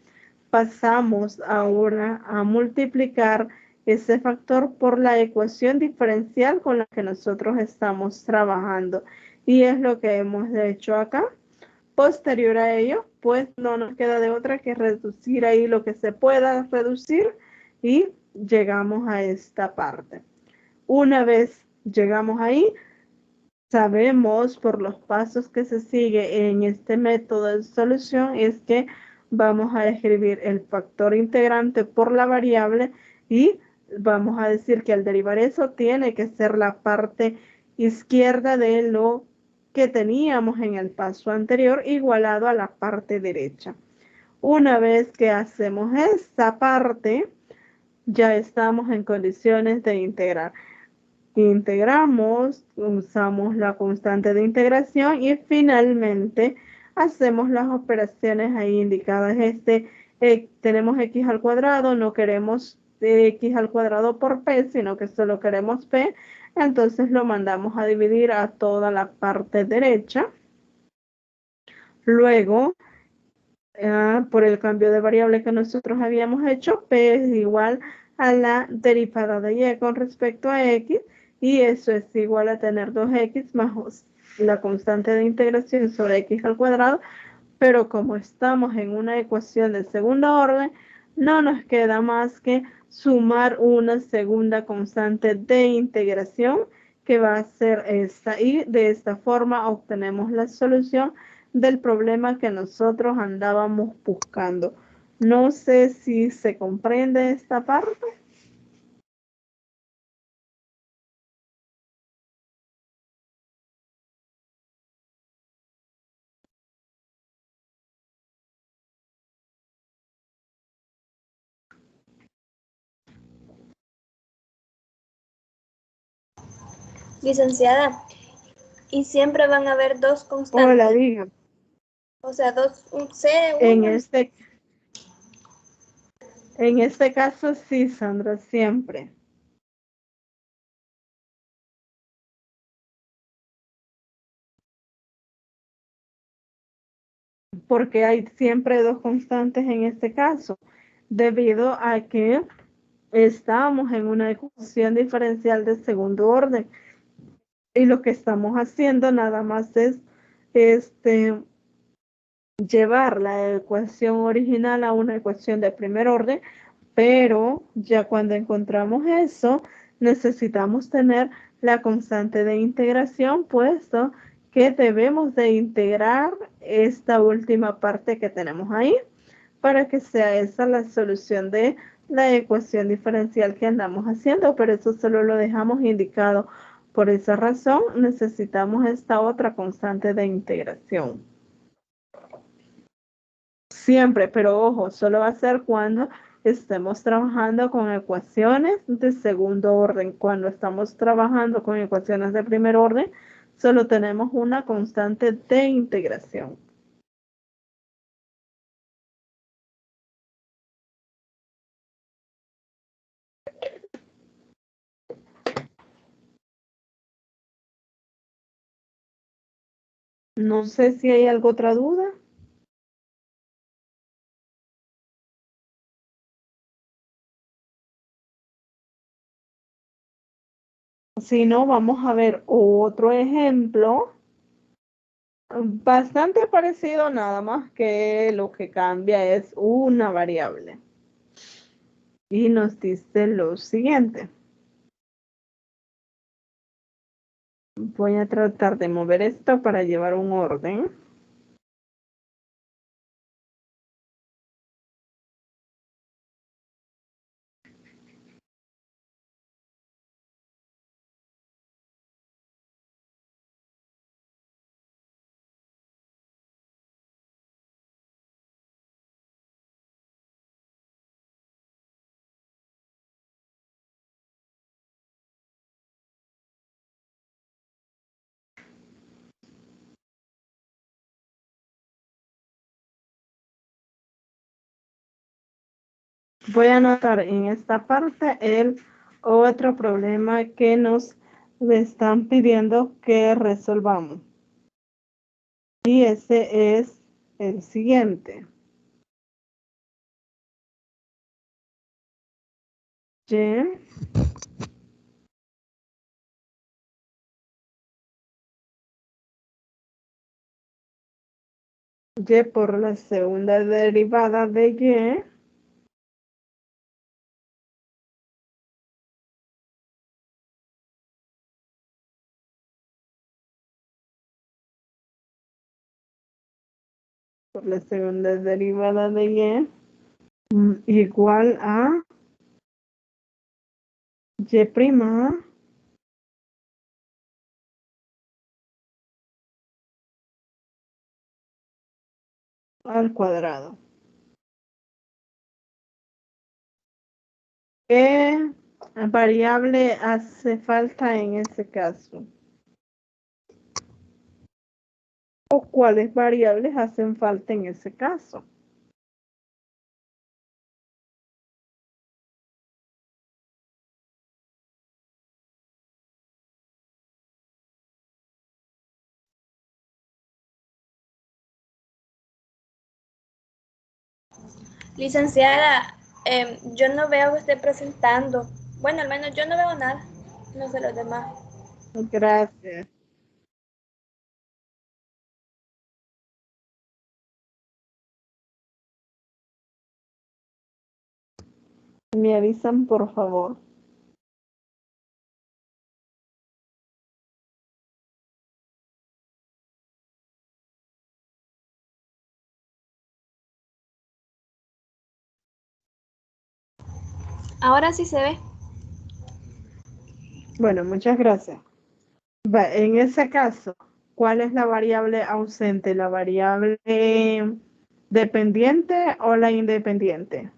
pasamos ahora a multiplicar ese factor por la ecuación diferencial con la que nosotros estamos trabajando. Y es lo que hemos hecho acá. Posterior a ello, pues no nos queda de otra que reducir ahí lo que se pueda reducir y llegamos a esta parte. Una vez llegamos ahí, sabemos por los pasos que se sigue en este método de solución es que vamos a escribir el factor integrante por la variable y vamos a decir que al derivar eso tiene que ser la parte izquierda de lo que teníamos en el paso anterior igualado a la parte derecha. Una vez que hacemos esta parte, ya estamos en condiciones de integrar. Integramos, usamos la constante de integración y finalmente hacemos las operaciones ahí indicadas. Tenemos x al cuadrado, no queremos x al cuadrado por p, sino que solo queremos p, entonces lo mandamos a dividir a toda la parte derecha. Luego, por el cambio de variable que nosotros habíamos hecho, p es igual a la derivada de y con respecto a x, y eso es igual a tener 2x más la constante de integración sobre x al cuadrado, pero como estamos en una ecuación de segundo orden, no nos queda más que sumar una segunda constante de integración que va a ser esta, y de esta forma obtenemos la solución del problema que nosotros andábamos buscando. No sé si se comprende esta parte. Licenciada, y siempre van a haber dos constantes. Hola, diga. O sea, dos, un C, En uno. este caso sí, Sandra, siempre. Porque hay siempre dos constantes en este caso, debido a que estamos en una ecuación diferencial de segundo orden. Y lo que estamos haciendo nada más es llevar la ecuación original a una ecuación de primer orden, pero ya cuando encontramos eso, necesitamos tener la constante de integración, puesto que debemos de integrar esta última parte que tenemos ahí para que sea esa la solución de la ecuación diferencial que andamos haciendo, pero eso solo lo dejamos indicado. Por esa razón, necesitamos esta otra constante de integración. Siempre, pero ojo, solo va a ser cuando estemos trabajando con ecuaciones de segundo orden. Cuando estamos trabajando con ecuaciones de primer orden, solo tenemos una constante de integración. No sé si hay alguna otra duda. Si no, vamos a ver otro ejemplo bastante parecido, nada más que lo que cambia es una variable. Y nos dice lo siguiente. Voy a tratar de mover esto para llevar un orden. Voy a anotar en esta parte el otro problema que nos están pidiendo que resolvamos. Y ese es el siguiente. Y por la segunda derivada de y por la segunda derivada de y igual a y prima al cuadrado. ¿Qué variable hace falta en ese caso? ¿O cuáles variables hacen falta en ese caso? Licenciada, yo no veo que esté presentando. Bueno, al menos yo no veo nada. No sé los demás. Gracias. Me avisan, por favor. Ahora sí se ve. Bueno, muchas gracias. En ese caso, ¿cuál es la variable ausente? ¿La variable dependiente o la independiente?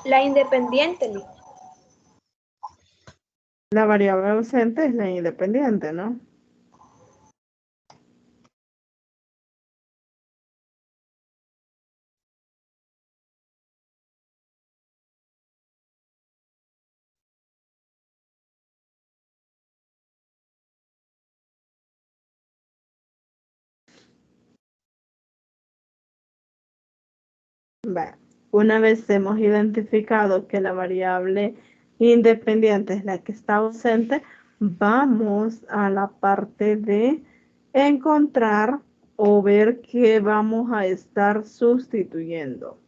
La independiente, Lee. La variable ausente es la independiente, ¿no? Bueno, una vez hemos identificado que la variable independiente es la que está ausente, vamos a la parte de encontrar o ver qué vamos a estar sustituyendo.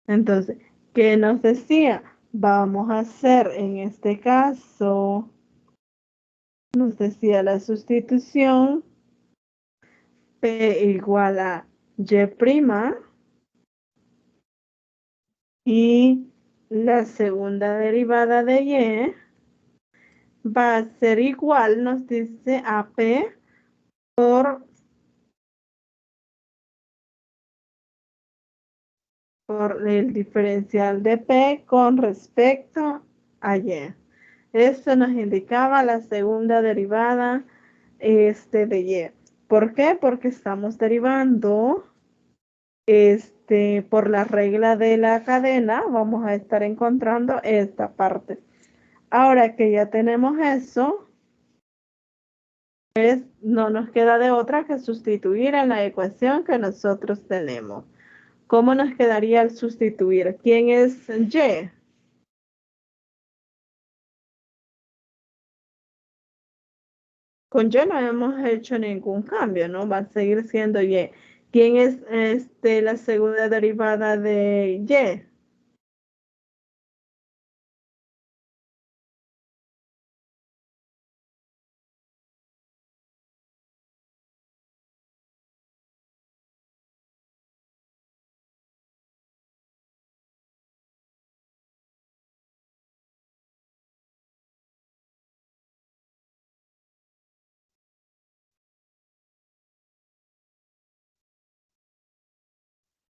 Entonces, ¿qué nos decía? Vamos a hacer en este caso, nos decía la sustitución P igual a Y' y la segunda derivada de Y va a ser igual, nos dice, a P por el diferencial de P con respecto a Y. Esto nos indicaba la segunda derivada de Y. ¿Por qué? Porque estamos derivando por la regla de la cadena, vamos a estar encontrando esta parte. Ahora que ya tenemos eso, pues no nos queda de otra que sustituir en la ecuación que nosotros tenemos. ¿Cómo nos quedaría el sustituir? ¿Quién es Y? Con Y no hemos hecho ningún cambio, ¿no? Va a seguir siendo Y. ¿Quién es la segunda derivada de Y?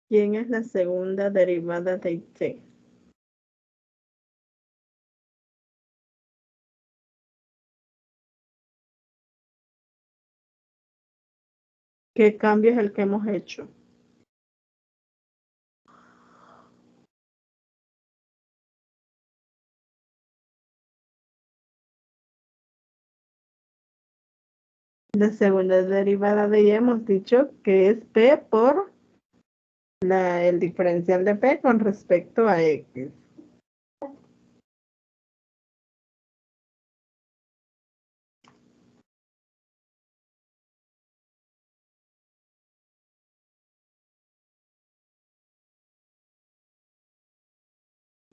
¿Quién es la segunda derivada de Y? ¿Qué cambio es el que hemos hecho? La segunda derivada de Y hemos dicho que es P por el diferencial de P con respecto a X.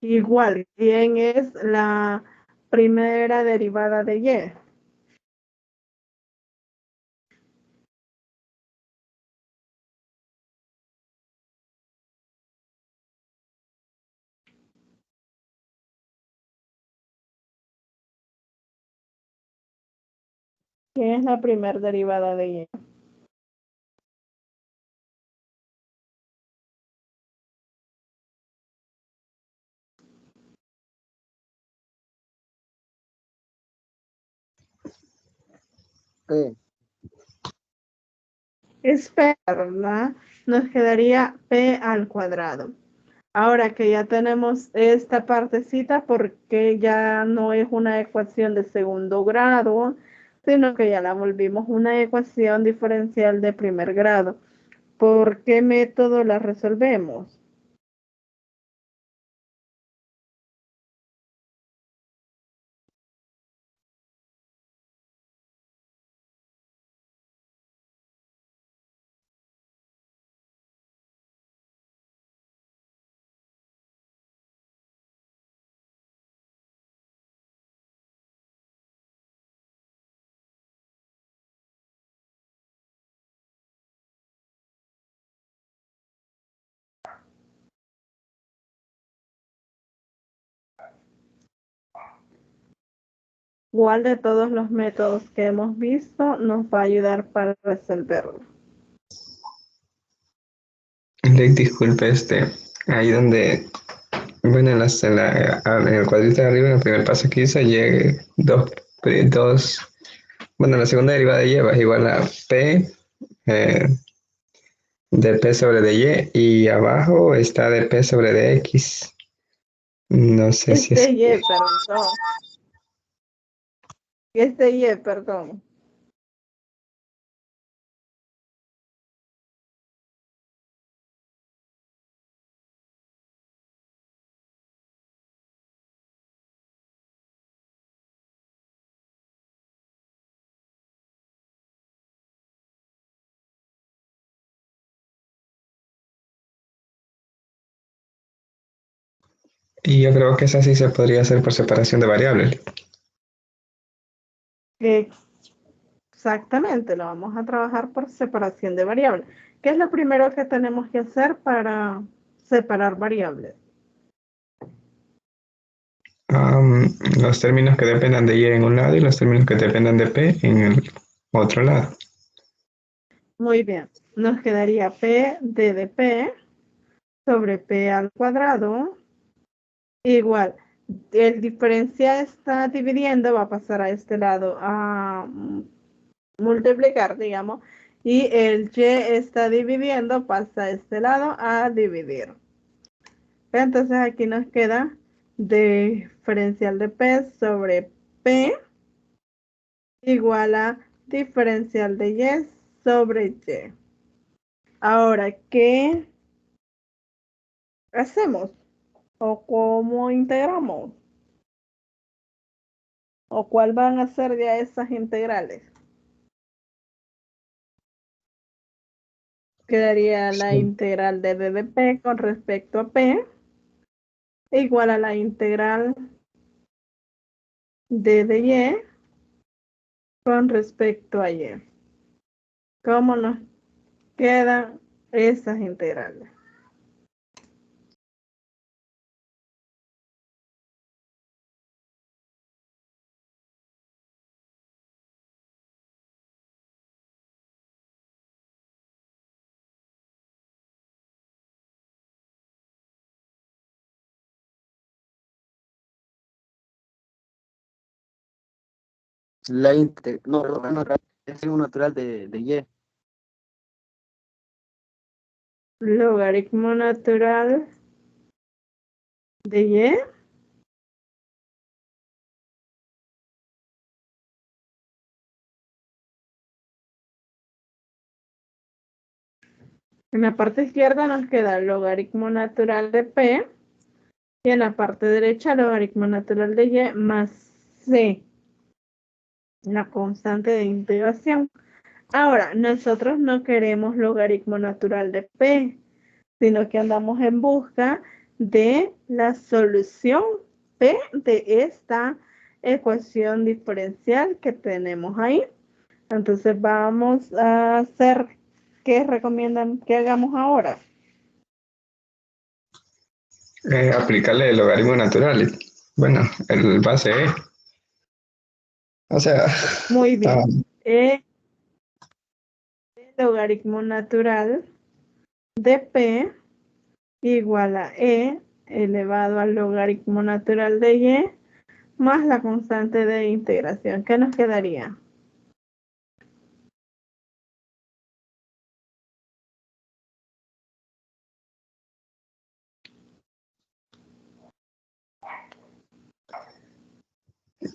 Igual, ¿quién es la primera derivada de Y? ¿Quién es la primera derivada de Y? P. Es P, ¿verdad? Nos quedaría P al cuadrado. Ahora que ya tenemos esta partecita, porque ya no es una ecuación de segundo grado, sino que ya la volvimos una ecuación diferencial de primer grado. ¿Por qué método la resolvemos? ¿Cuál de todos los métodos que hemos visto nos va a ayudar para resolverlo? Disculpe, ahí donde, bueno, en el cuadrito de arriba, en el primer paso que hice, llegué dos, bueno, la segunda derivada de y es igual a p eh, de p sobre dy, y abajo está de p sobre dx. No sé si es... Perdón. Perdón. Y yo creo que esa sí se podría hacer por separación de variables. Exactamente, lo vamos a trabajar por separación de variables. ¿Qué es lo primero que tenemos que hacer para separar variables? Los términos que dependan de y en un lado y los términos que dependan de p en el otro lado. Muy bien, nos quedaría p de p sobre p al cuadrado igual. El diferencial está dividiendo, va a pasar a este lado a multiplicar, digamos, y el y está dividiendo, pasa a este lado a dividir. Entonces aquí nos queda diferencial de p sobre p igual a diferencial de y sobre y. Ahora, ¿qué hacemos? ¿O cómo integramos? ¿O cuál van a ser ya esas integrales? Quedaría la Sí. integral de d de p con respecto a p igual a la integral de y con respecto a y. ¿Cómo nos quedan esas integrales? No, no, es un natural de y. Logaritmo natural de y. En la parte izquierda nos queda el logaritmo natural de p y en la parte derecha logaritmo natural de y más c, la constante de integración. Ahora, nosotros no queremos logaritmo natural de p, sino que andamos en busca de la solución p de esta ecuación diferencial que tenemos ahí. Entonces vamos a hacer, ¿qué recomiendan que hagamos ahora? Aplicarle el logaritmo natural. Bueno, el base E. O sea, Muy ah, bien. El logaritmo natural de p igual a e elevado al logaritmo natural de y más la constante de integración. ¿Qué nos quedaría?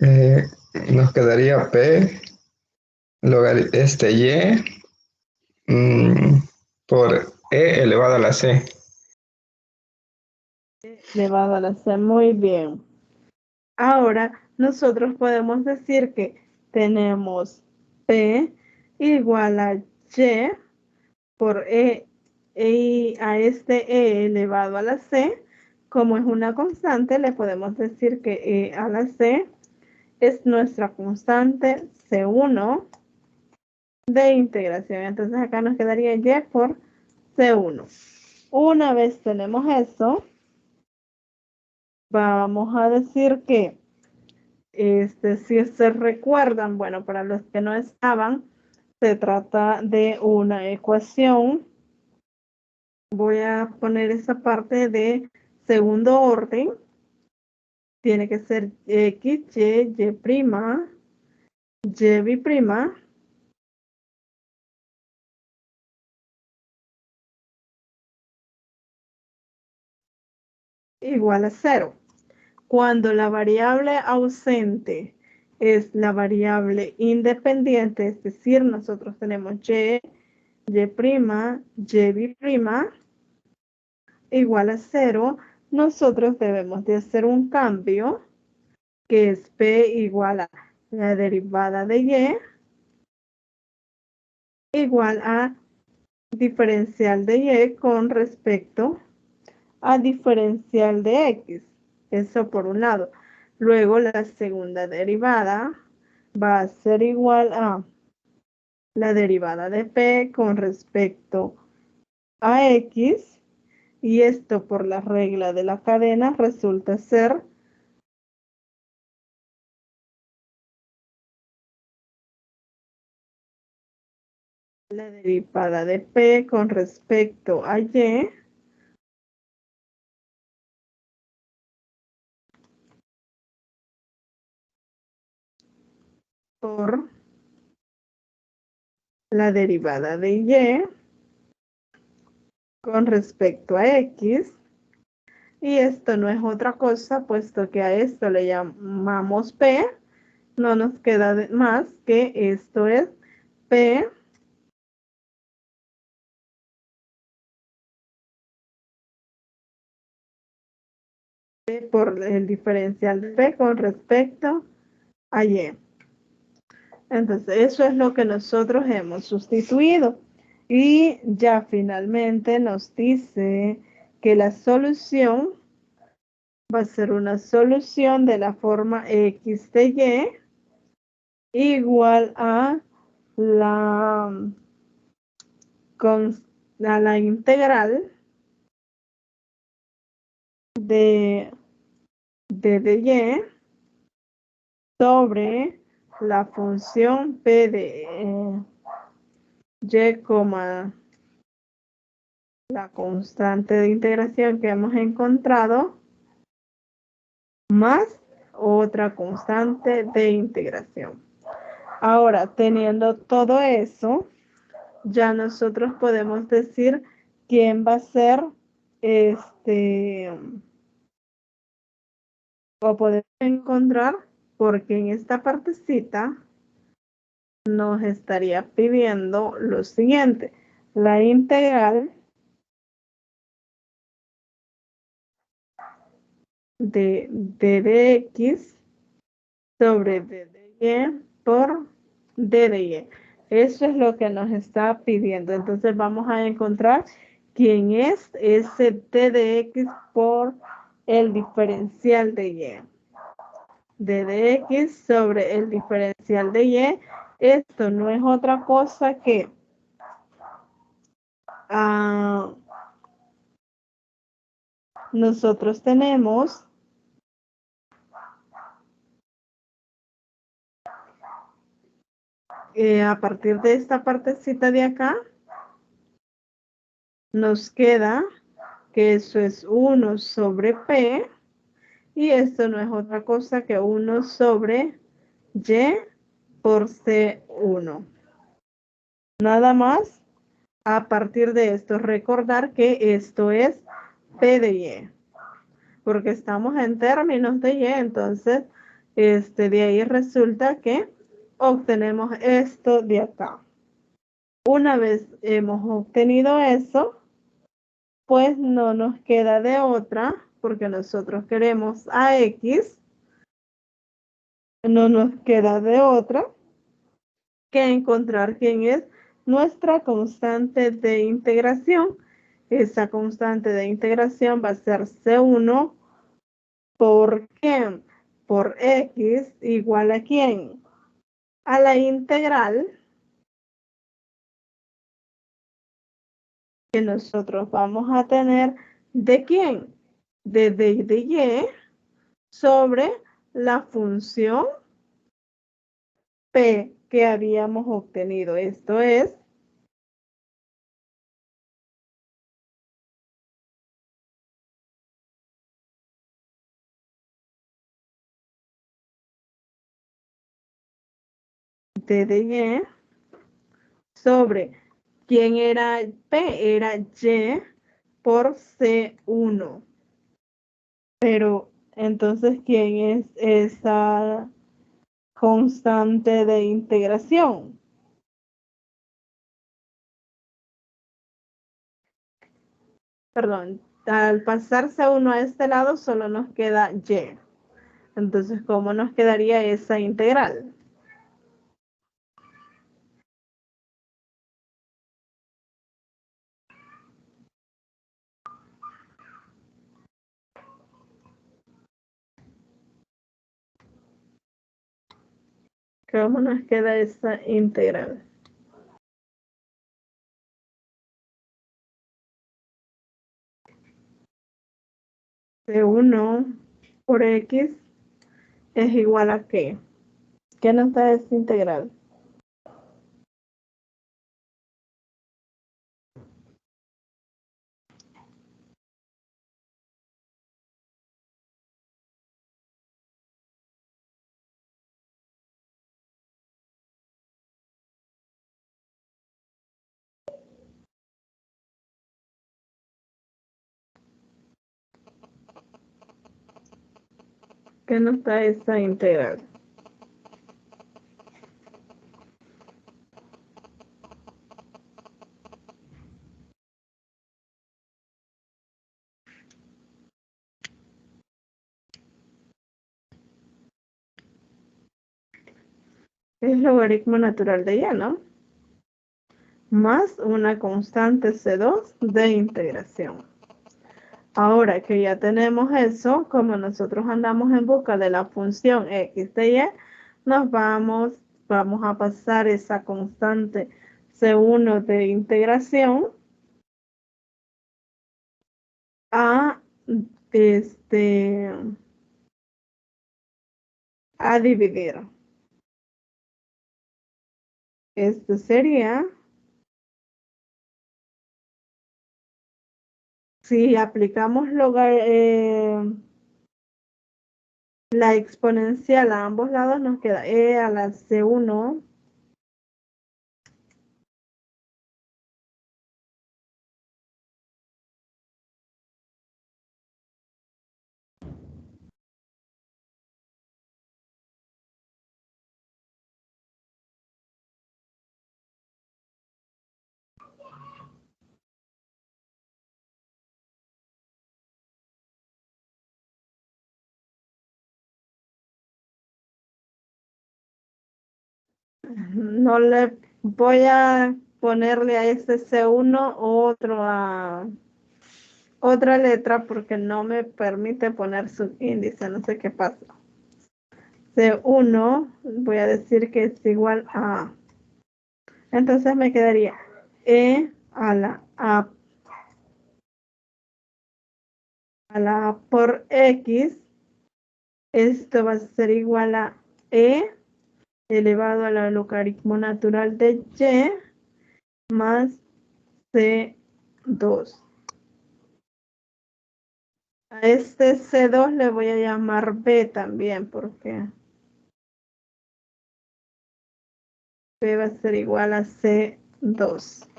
Eh, nos quedaría P Y mm, por E elevado a la C. Elevado a la C, muy bien. Ahora nosotros podemos decir que tenemos P igual a Y por a este E elevado a la C. Como es una constante, le podemos decir que E a la C es nuestra constante C1 de integración. Entonces acá nos quedaría Y por C1. Una vez tenemos eso, vamos a decir que si se recuerdan, bueno, para los que no estaban, se trata de una ecuación. Voy a poner esa parte de segundo orden. Tiene que ser X, Y prima, Y prima, igual a 0. Cuando la variable ausente es la variable independiente, es decir, nosotros tenemos Y prima, Y prima, igual a 0, nosotros debemos de hacer un cambio que es P igual a la derivada de Y igual a diferencial de Y con respecto a diferencial de X. Eso por un lado. Luego la segunda derivada va a ser igual a la derivada de P con respecto a X. Y esto por la regla de la cadena resulta ser la derivada de P con respecto a Y por la derivada de Y con respecto a X. Y esto no es otra cosa, puesto que a esto le llamamos P, no nos queda más que esto es P por el diferencial de P con respecto a Y. Entonces, eso es lo que nosotros hemos sustituido. Y ya finalmente nos dice que la solución va a ser una solución de la forma X de Y igual a la integral de Y sobre la función P de Y, la constante de integración que hemos encontrado, más otra constante de integración. Ahora, teniendo todo eso, ya nosotros podemos decir quién va a ser o podemos encontrar, porque en esta partecita nos estaría pidiendo lo siguiente: la integral de d de x sobre d de y por d de y. Eso es lo que nos está pidiendo. Entonces vamos a encontrar quién es ese d de x por el diferencial de y. D de x sobre el diferencial de y. Esto no es otra cosa que nosotros tenemos a partir de esta partecita de acá, nos queda que eso es 1 sobre P, y esto no es otra cosa que 1 sobre Y por C1. Nada más. A partir de esto, recordar que esto es P de Y, porque estamos en términos de Y, entonces De ahí resulta que obtenemos esto de acá. Una vez hemos obtenido eso, pues no nos queda de otra, porque nosotros queremos a X, no nos queda de otra que encontrar quién es nuestra constante de integración. Esa constante de integración va a ser C1 por ¿quién? Por X igual a ¿quién? A la integral que nosotros vamos a tener ¿de quién? De D de Y sobre la función P que habíamos obtenido. Esto es D de Y sobre ¿quién era P? Era Y por C1. Pero entonces, ¿quién es esa constante de integración? Perdón, al pasarse uno a este lado solo nos queda Y. Entonces, ¿cómo nos quedaría esa integral? ¿Cómo nos queda esa integral? C1 por X es igual a ¿qué? ¿Qué nos da esa integral? ¿Qué nos da esa integral? Es logaritmo natural de Y, ¿no? Más una constante C2 de integración. Ahora que ya tenemos eso, como nosotros andamos en busca de la función x de y, vamos a pasar esa constante C1 de integración a, a dividir. Esto sería, si aplicamos la exponencial a ambos lados, nos queda e a la C1 no le voy a ponerle a este C1 otra letra porque no me permite poner su índice, no sé qué pasa. C1 voy a decir que es igual a, entonces me quedaría E a la A por X, esto va a ser igual a E elevado a la logaritmo natural de Y más C2. A este C2 le voy a llamar B también, porque B va a ser igual a C2.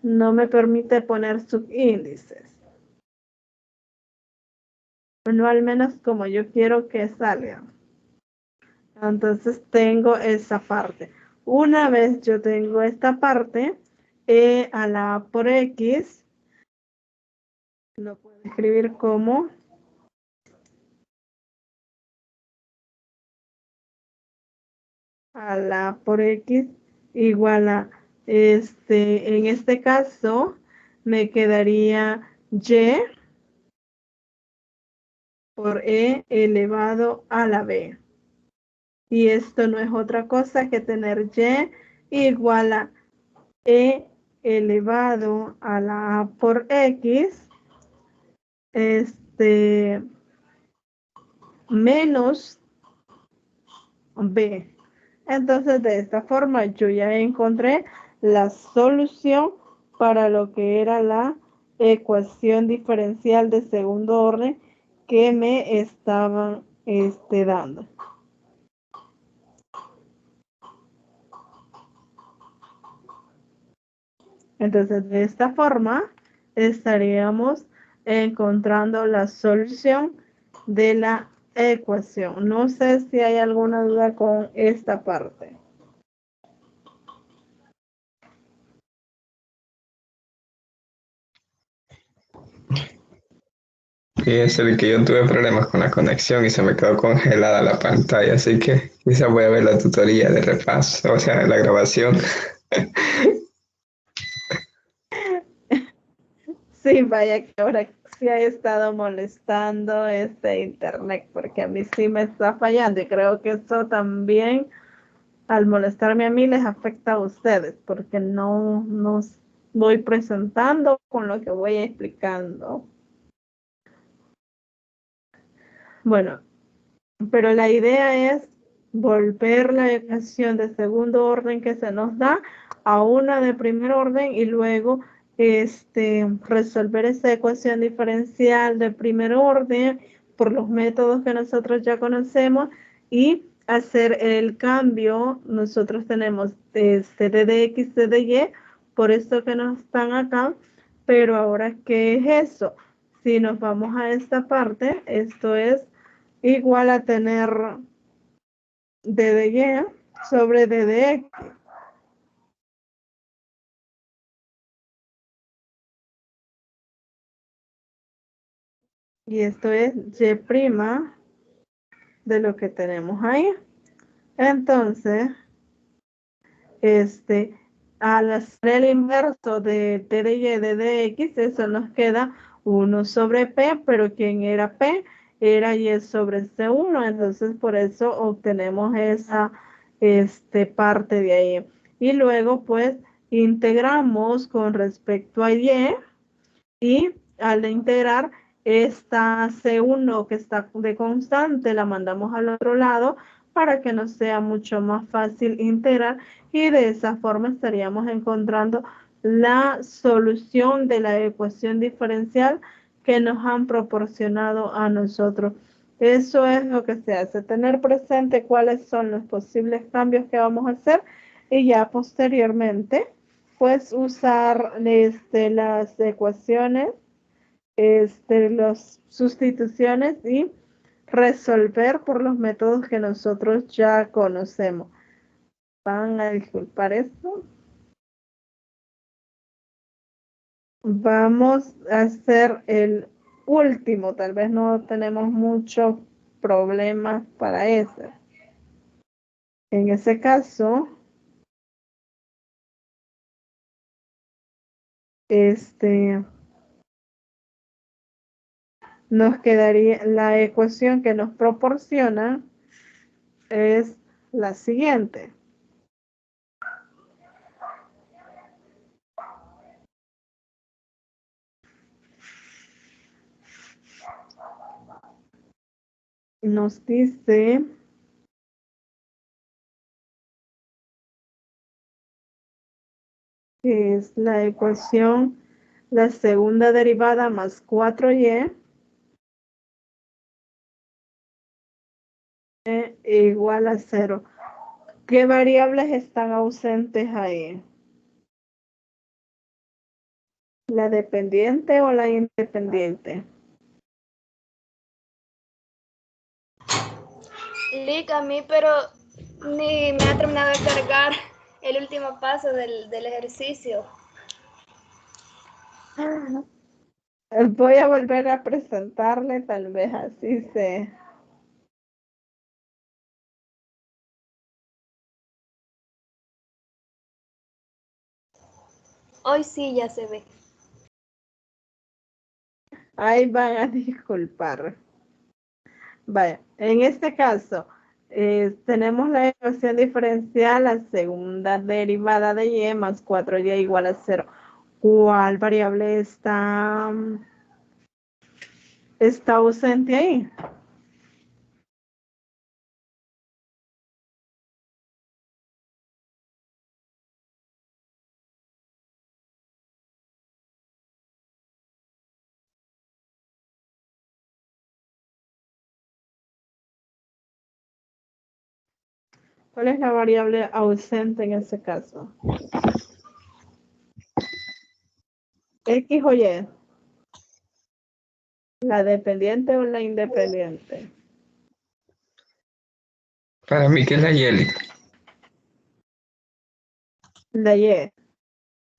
No me permite poner subíndices. no al menos como yo quiero que salga. Entonces tengo esa parte. Una vez yo tengo esta parte, a la A por X, lo puedo escribir como a la A por X igual a, en este caso, me quedaría Y por E elevado a la B. Y esto no es otra cosa que tener Y igual a E elevado a la A por X, menos B. Entonces, de esta forma, yo ya encontré la solución para lo que era la ecuación diferencial de segundo orden que me estaban dando. Entonces, de esta forma, estaríamos encontrando la solución de la ecuación. No sé si hay alguna duda con esta parte. Fíjense que yo tuve problemas con la conexión y se me quedó congelada la pantalla, así que quizá voy a ver la tutoría de repaso, o sea, la grabación. Sí, vaya que ahora sí ha estado molestando este internet, porque a mí sí me está fallando y creo que eso también, al molestarme a mí, les afecta a ustedes, porque no nos voy presentando con lo que voy explicando. Bueno, pero la idea es volver la ecuación de segundo orden que se nos da a una de primer orden y luego resolver esa ecuación diferencial de primer orden por los métodos que nosotros ya conocemos y hacer el cambio. Nosotros tenemos d de x, d de y, por esto que nos están acá, pero ahora, ¿qué es eso? Si nos vamos a esta parte, esto es igual a tener d de y sobre d de x. Y esto es y' de lo que tenemos ahí. Entonces, al hacer el inverso de d de y d de x, eso nos queda 1 sobre p, pero ¿quién era p? Era y sobre c1, entonces por eso obtenemos esa parte de ahí. Y luego, pues, integramos con respecto a y al integrar esta C1 que está de constante, la mandamos al otro lado para que nos sea mucho más fácil integrar y de esa forma estaríamos encontrando la solución de la ecuación diferencial que nos han proporcionado a nosotros. Eso es lo que se hace, tener presente cuáles son los posibles cambios que vamos a hacer y ya posteriormente pues usar las ecuaciones, las sustituciones y resolver por los métodos que nosotros ya conocemos. Van a disculpar esto. Vamos a hacer el último, tal vez no tenemos muchos problemas para ese. En ese caso, nos quedaría la ecuación que nos proporciona es la siguiente. Nos dice que es la ecuación, la segunda derivada más 4y igual a 0. ¿Qué variables están ausentes ahí? ¿La dependiente o la independiente? Lick a mí, pero ni me ha terminado de cargar el último paso del ejercicio. Voy a volver a presentarle, tal vez así se... Hoy sí ya se ve. Ahí van a disculpar. Vaya, en este caso, tenemos la ecuación diferencial, la segunda derivada de y más 4y igual a 0. ¿Cuál variable está ausente ahí? ¿Cuál es la variable ausente en ese caso? ¿X o Y? ¿La dependiente o la independiente? Para mí que es la Yeli. La Y.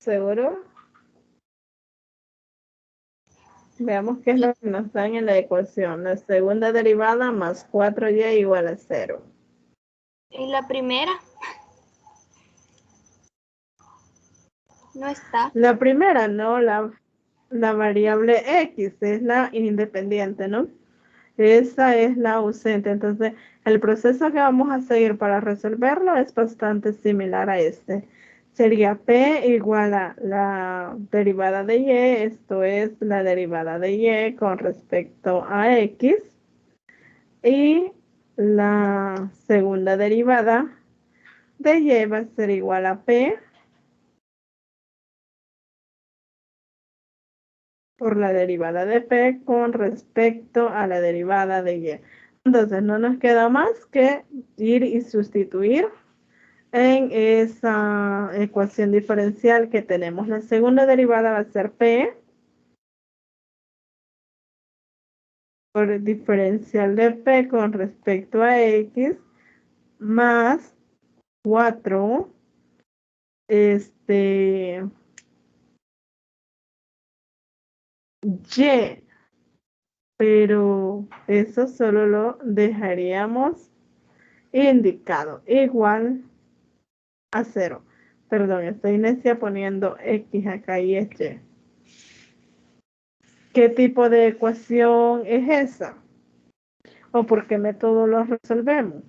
¿Seguro? Veamos qué es lo que nos dan en la ecuación. La segunda derivada más 4y igual a 0. ¿Y la primera? No está. La primera, no, la variable X es la independiente, ¿no? Esa es la ausente. Entonces, el proceso que vamos a seguir para resolverlo es bastante similar a este. Sería P igual a la derivada de Y, esto es la derivada de Y con respecto a X. Y la segunda derivada de Y va a ser igual a P por la derivada de P con respecto a la derivada de Y. Entonces, no nos queda más que ir y sustituir en esa ecuación diferencial que tenemos. La segunda derivada va a ser P por diferencial de P con respecto a X más 4 Y, pero eso solo lo dejaríamos indicado, igual a 0. Perdón, estoy necia poniendo X acá y es Y. ¿Qué tipo de ecuación es esa? ¿O por qué método lo resolvemos?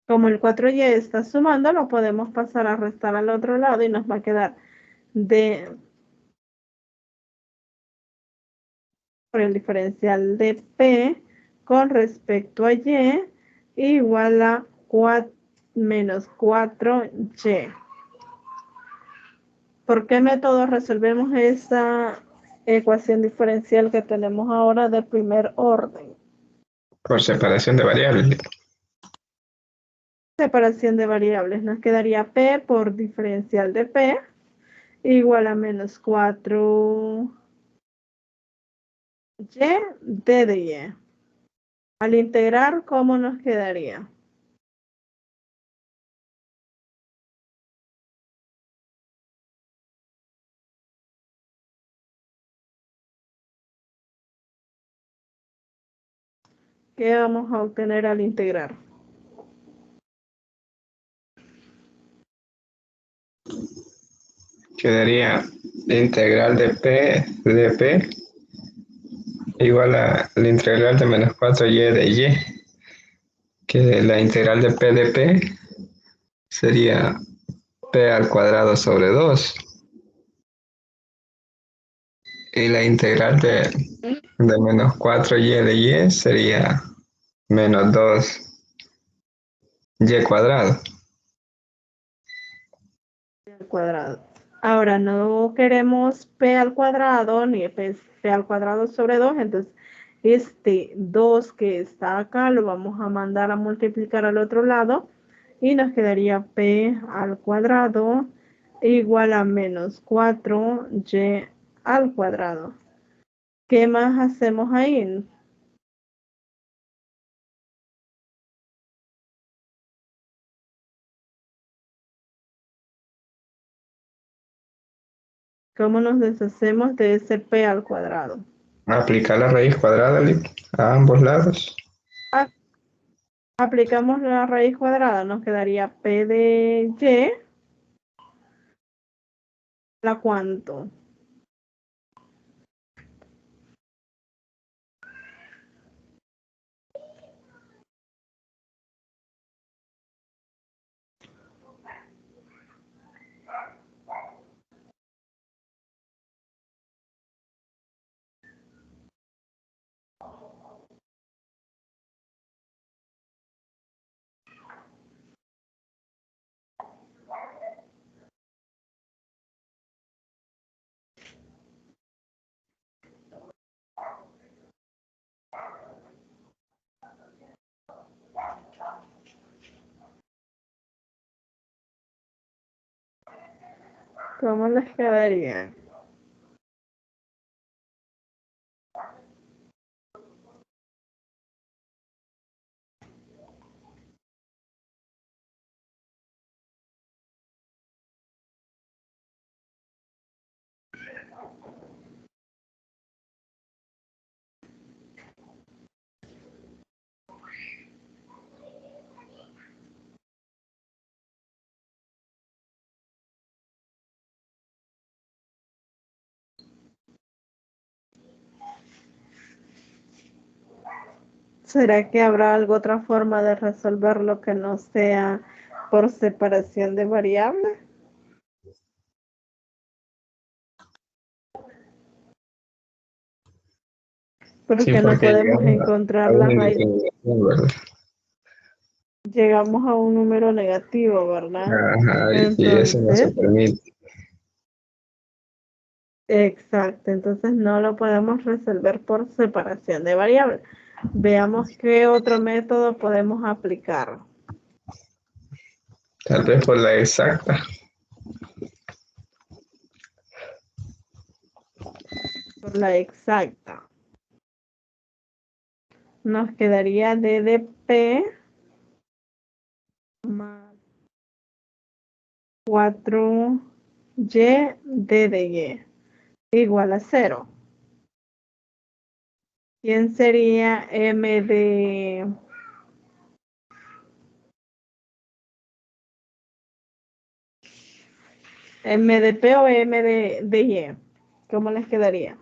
Como el 4y está sumando, lo podemos pasar a restar al otro lado y nos va a quedar por el diferencial de P con respecto a Y igual a menos 4Y. ¿Por qué método resolvemos esa ecuación diferencial que tenemos ahora de primer orden? Por separación de variables. Separación de variables. Nos quedaría P por diferencial de P igual a menos 4y d de y. Al integrar, ¿cómo nos quedaría? ¿Qué vamos a obtener al integrar? Quedaría integral de P igual a la integral de menos 4y de Y, que la integral de P sería P al cuadrado sobre 2. Y la integral de menos 4y de Y sería menos 2y cuadrado. Al cuadrado. Ahora no queremos p al cuadrado ni p al cuadrado sobre 2, entonces este 2 que está acá lo vamos a mandar a multiplicar al otro lado y nos quedaría p al cuadrado igual a menos 4y al cuadrado. ¿Qué más hacemos ahí? ¿Cómo nos deshacemos de ese p al cuadrado? Aplicar la raíz cuadrada a ambos lados. Aplicamos la raíz cuadrada, nos quedaría p de y, ¿la cuánto? ¿Cómo les quedaría? ¿Será que habrá alguna otra forma de resolverlo que no sea por separación de variables? Sí, Porque no porque podemos llegamos encontrar a la una raíz. indefinición, ¿verdad? Llegamos a un número negativo, ¿verdad? Ajá, y eso no se Entonces, permite. exacto, entonces no lo podemos resolver por separación de variables. Veamos qué otro método podemos aplicar. Tal vez por la exacta. Por la exacta. Nos quedaría d de p más 4y d de y igual a 0. ¿Quién sería m de p o m de y? ¿Cómo les quedaría?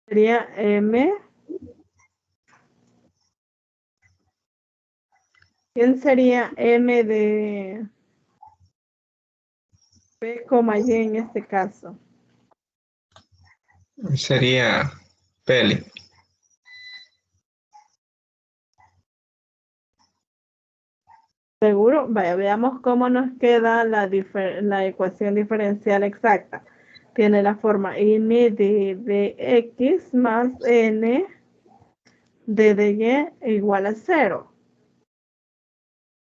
Sería m. ¿Quién sería m de p, y en este caso? Sería Peli. ¿Seguro? Vaya, veamos cómo nos queda la ecuación diferencial exacta. Tiene la forma n de x más n de y igual a 0.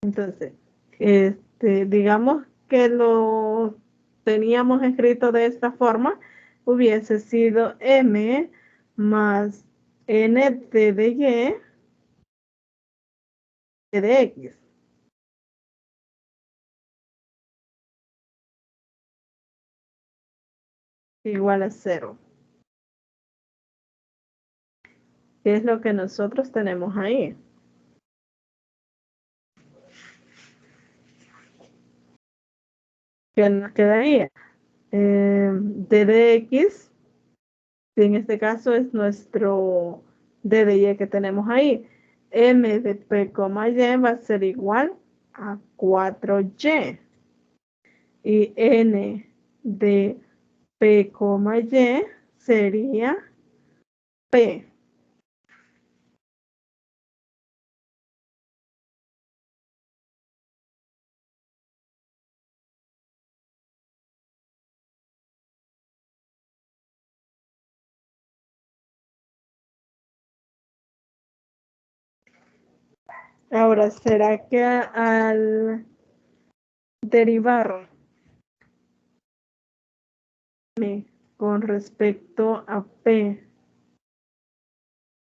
Entonces, digamos que lo teníamos escrito de esta forma, hubiese sido m más n de y de x igual a 0. ¿Qué es lo que nosotros tenemos ahí? ¿Qué nos quedaría? D de X, si en este caso es nuestro D de Y que tenemos ahí. M de P, Y va a ser igual a 4Y. Y N de P, Y sería P. Ahora, ¿será que al derivar M con respecto a P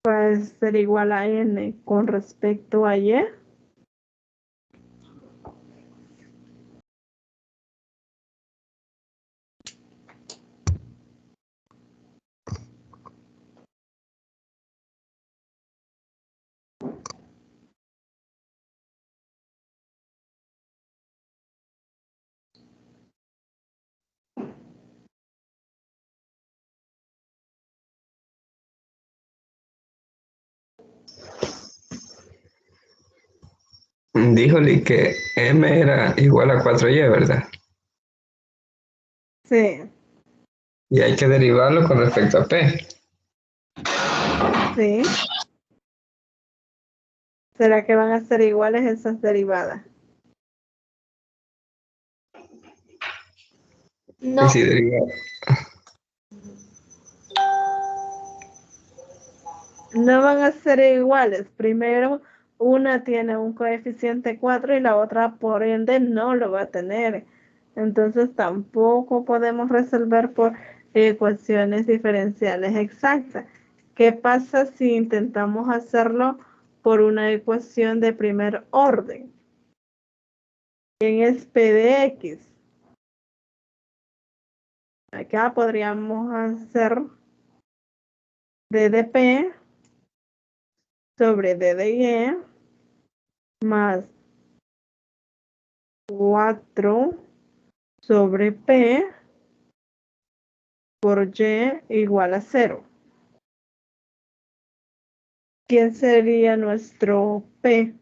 va a ser igual a N con respecto a Y? Díjole que M era igual a 4Y, ¿verdad? Sí, Y hay que derivarlo con respecto a P. sí. ¿Será que van a ser iguales esas derivadas? Y No, si deriva, No van a ser iguales. Primero, una tiene un coeficiente 4 y la otra, por ende, no lo va a tener. Entonces, tampoco podemos resolver por ecuaciones diferenciales exactas. ¿Qué pasa si intentamos hacerlo por una ecuación de primer orden? ¿Quién es P de X? Acá podríamos hacer D de P sobre D de Y más 4 sobre P por Y igual a 0. ¿Quién sería nuestro P?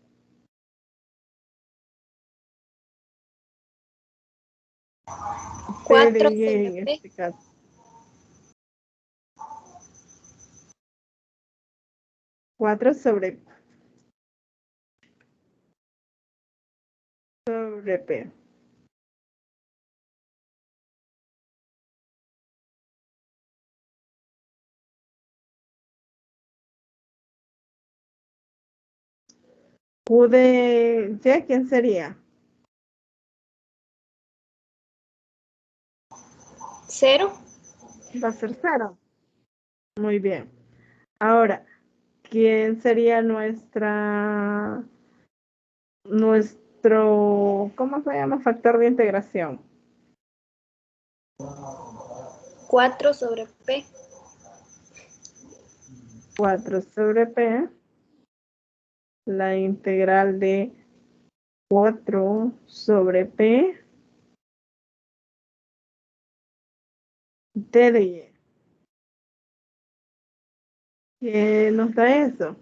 4 de Y sobre en P. este caso. 4 sobre P. Q de Y, ¿quién sería? 0. Va a ser 0. Muy bien. Ahora, ¿quién sería nuestro, ¿cómo se llama? Factor de integración. 4 sobre P. 4 sobre P. La integral de 4 sobre P D de Y. ¿Qué nos da eso?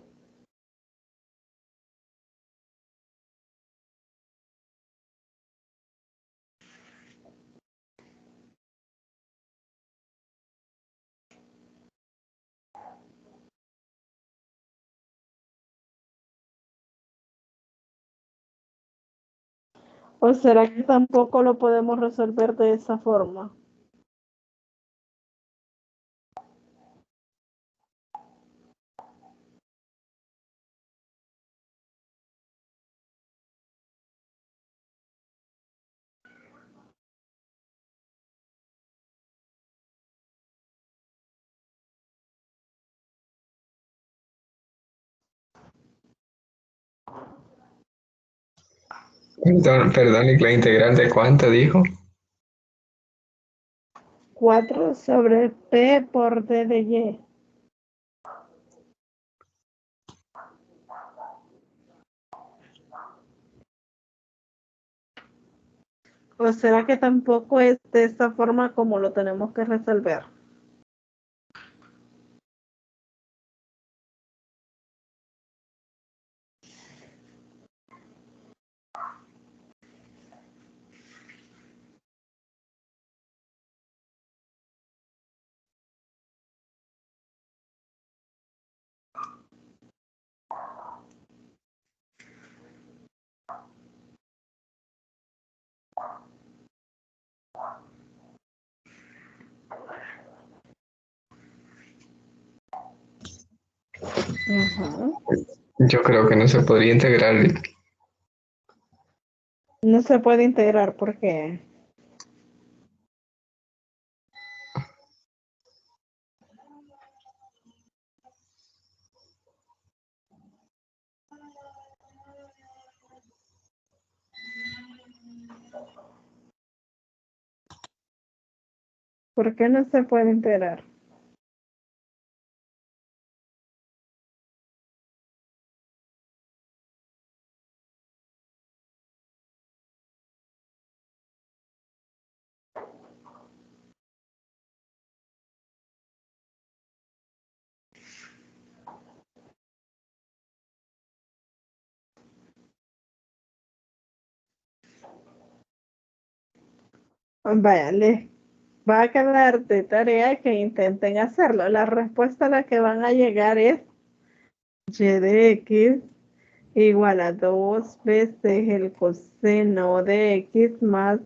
¿O será que tampoco lo podemos resolver de esa forma? perdón, ¿y la integral de cuánto dijo? 4 sobre P por D de Y. ¿O será que tampoco es de esta forma como lo tenemos que resolver? Ujú. Yo creo que no se podría integrar. No se puede integrar porque ¿por qué no se puede integrar? Vaya, les va a quedar de tarea que intenten hacerlo. La respuesta a la que van a llegar es y de x igual a 2 veces el coseno de x más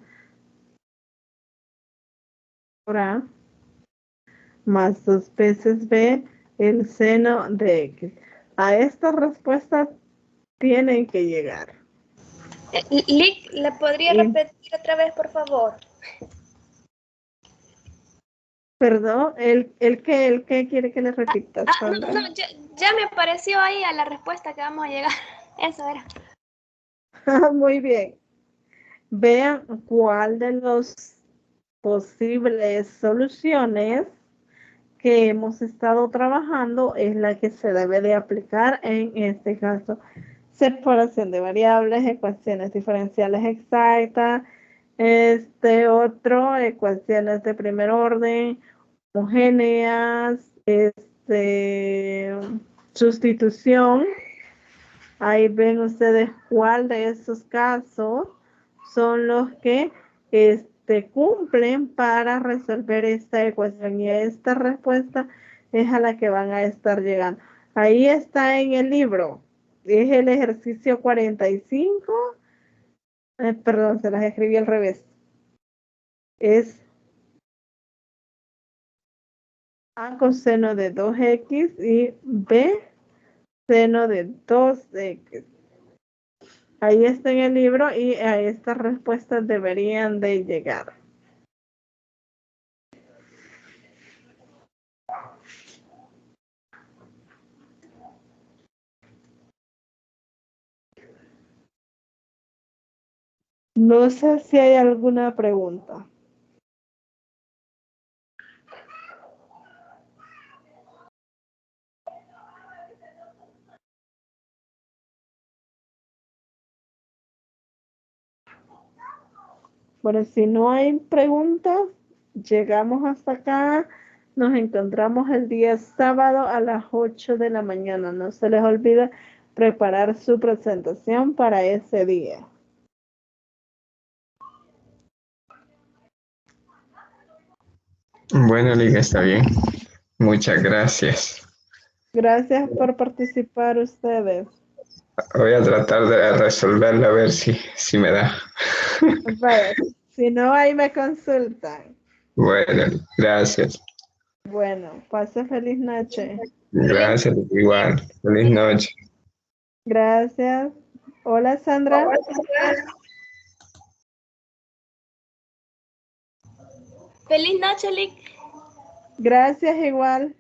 a más 2 veces b el seno de x. A estas respuestas tienen que llegar. Lick, ¿le podría Y, repetir otra vez, por favor? perdón, el que quiere que le repita, Sandra. No, ya me apareció ahí a la respuesta que vamos a llegar. Eso era. Muy bien. Vean cuál de los posibles soluciones que hemos estado trabajando es la que se debe de aplicar en este caso. Separación de variables, ecuaciones diferenciales exactas, ecuaciones de primer orden, homogéneas, sustitución. Ahí ven ustedes cuál de esos casos son los que cumplen para resolver esta ecuación, y esta respuesta es a la que van a estar llegando. Ahí está en el libro, es el ejercicio 45, perdón, se las escribí al revés, es a coseno de 2x y b seno de 2x. Ahí está en el libro y a estas respuestas deberían de llegar. No sé si hay alguna pregunta. Bueno, si no hay preguntas, llegamos hasta acá. Nos encontramos el día sábado a las 8 de la mañana. No se les olvide preparar su presentación para ese día. Bueno, Liga, está bien. Muchas gracias. Gracias por participar ustedes. Voy a tratar de resolverlo a ver si me da. Vaya, si no, ahí me consultan. Bueno, gracias. Bueno, pase feliz noche. Gracias, igual. Feliz noche. Gracias. Hola, Sandra. Feliz noche, Lick. Gracias igual.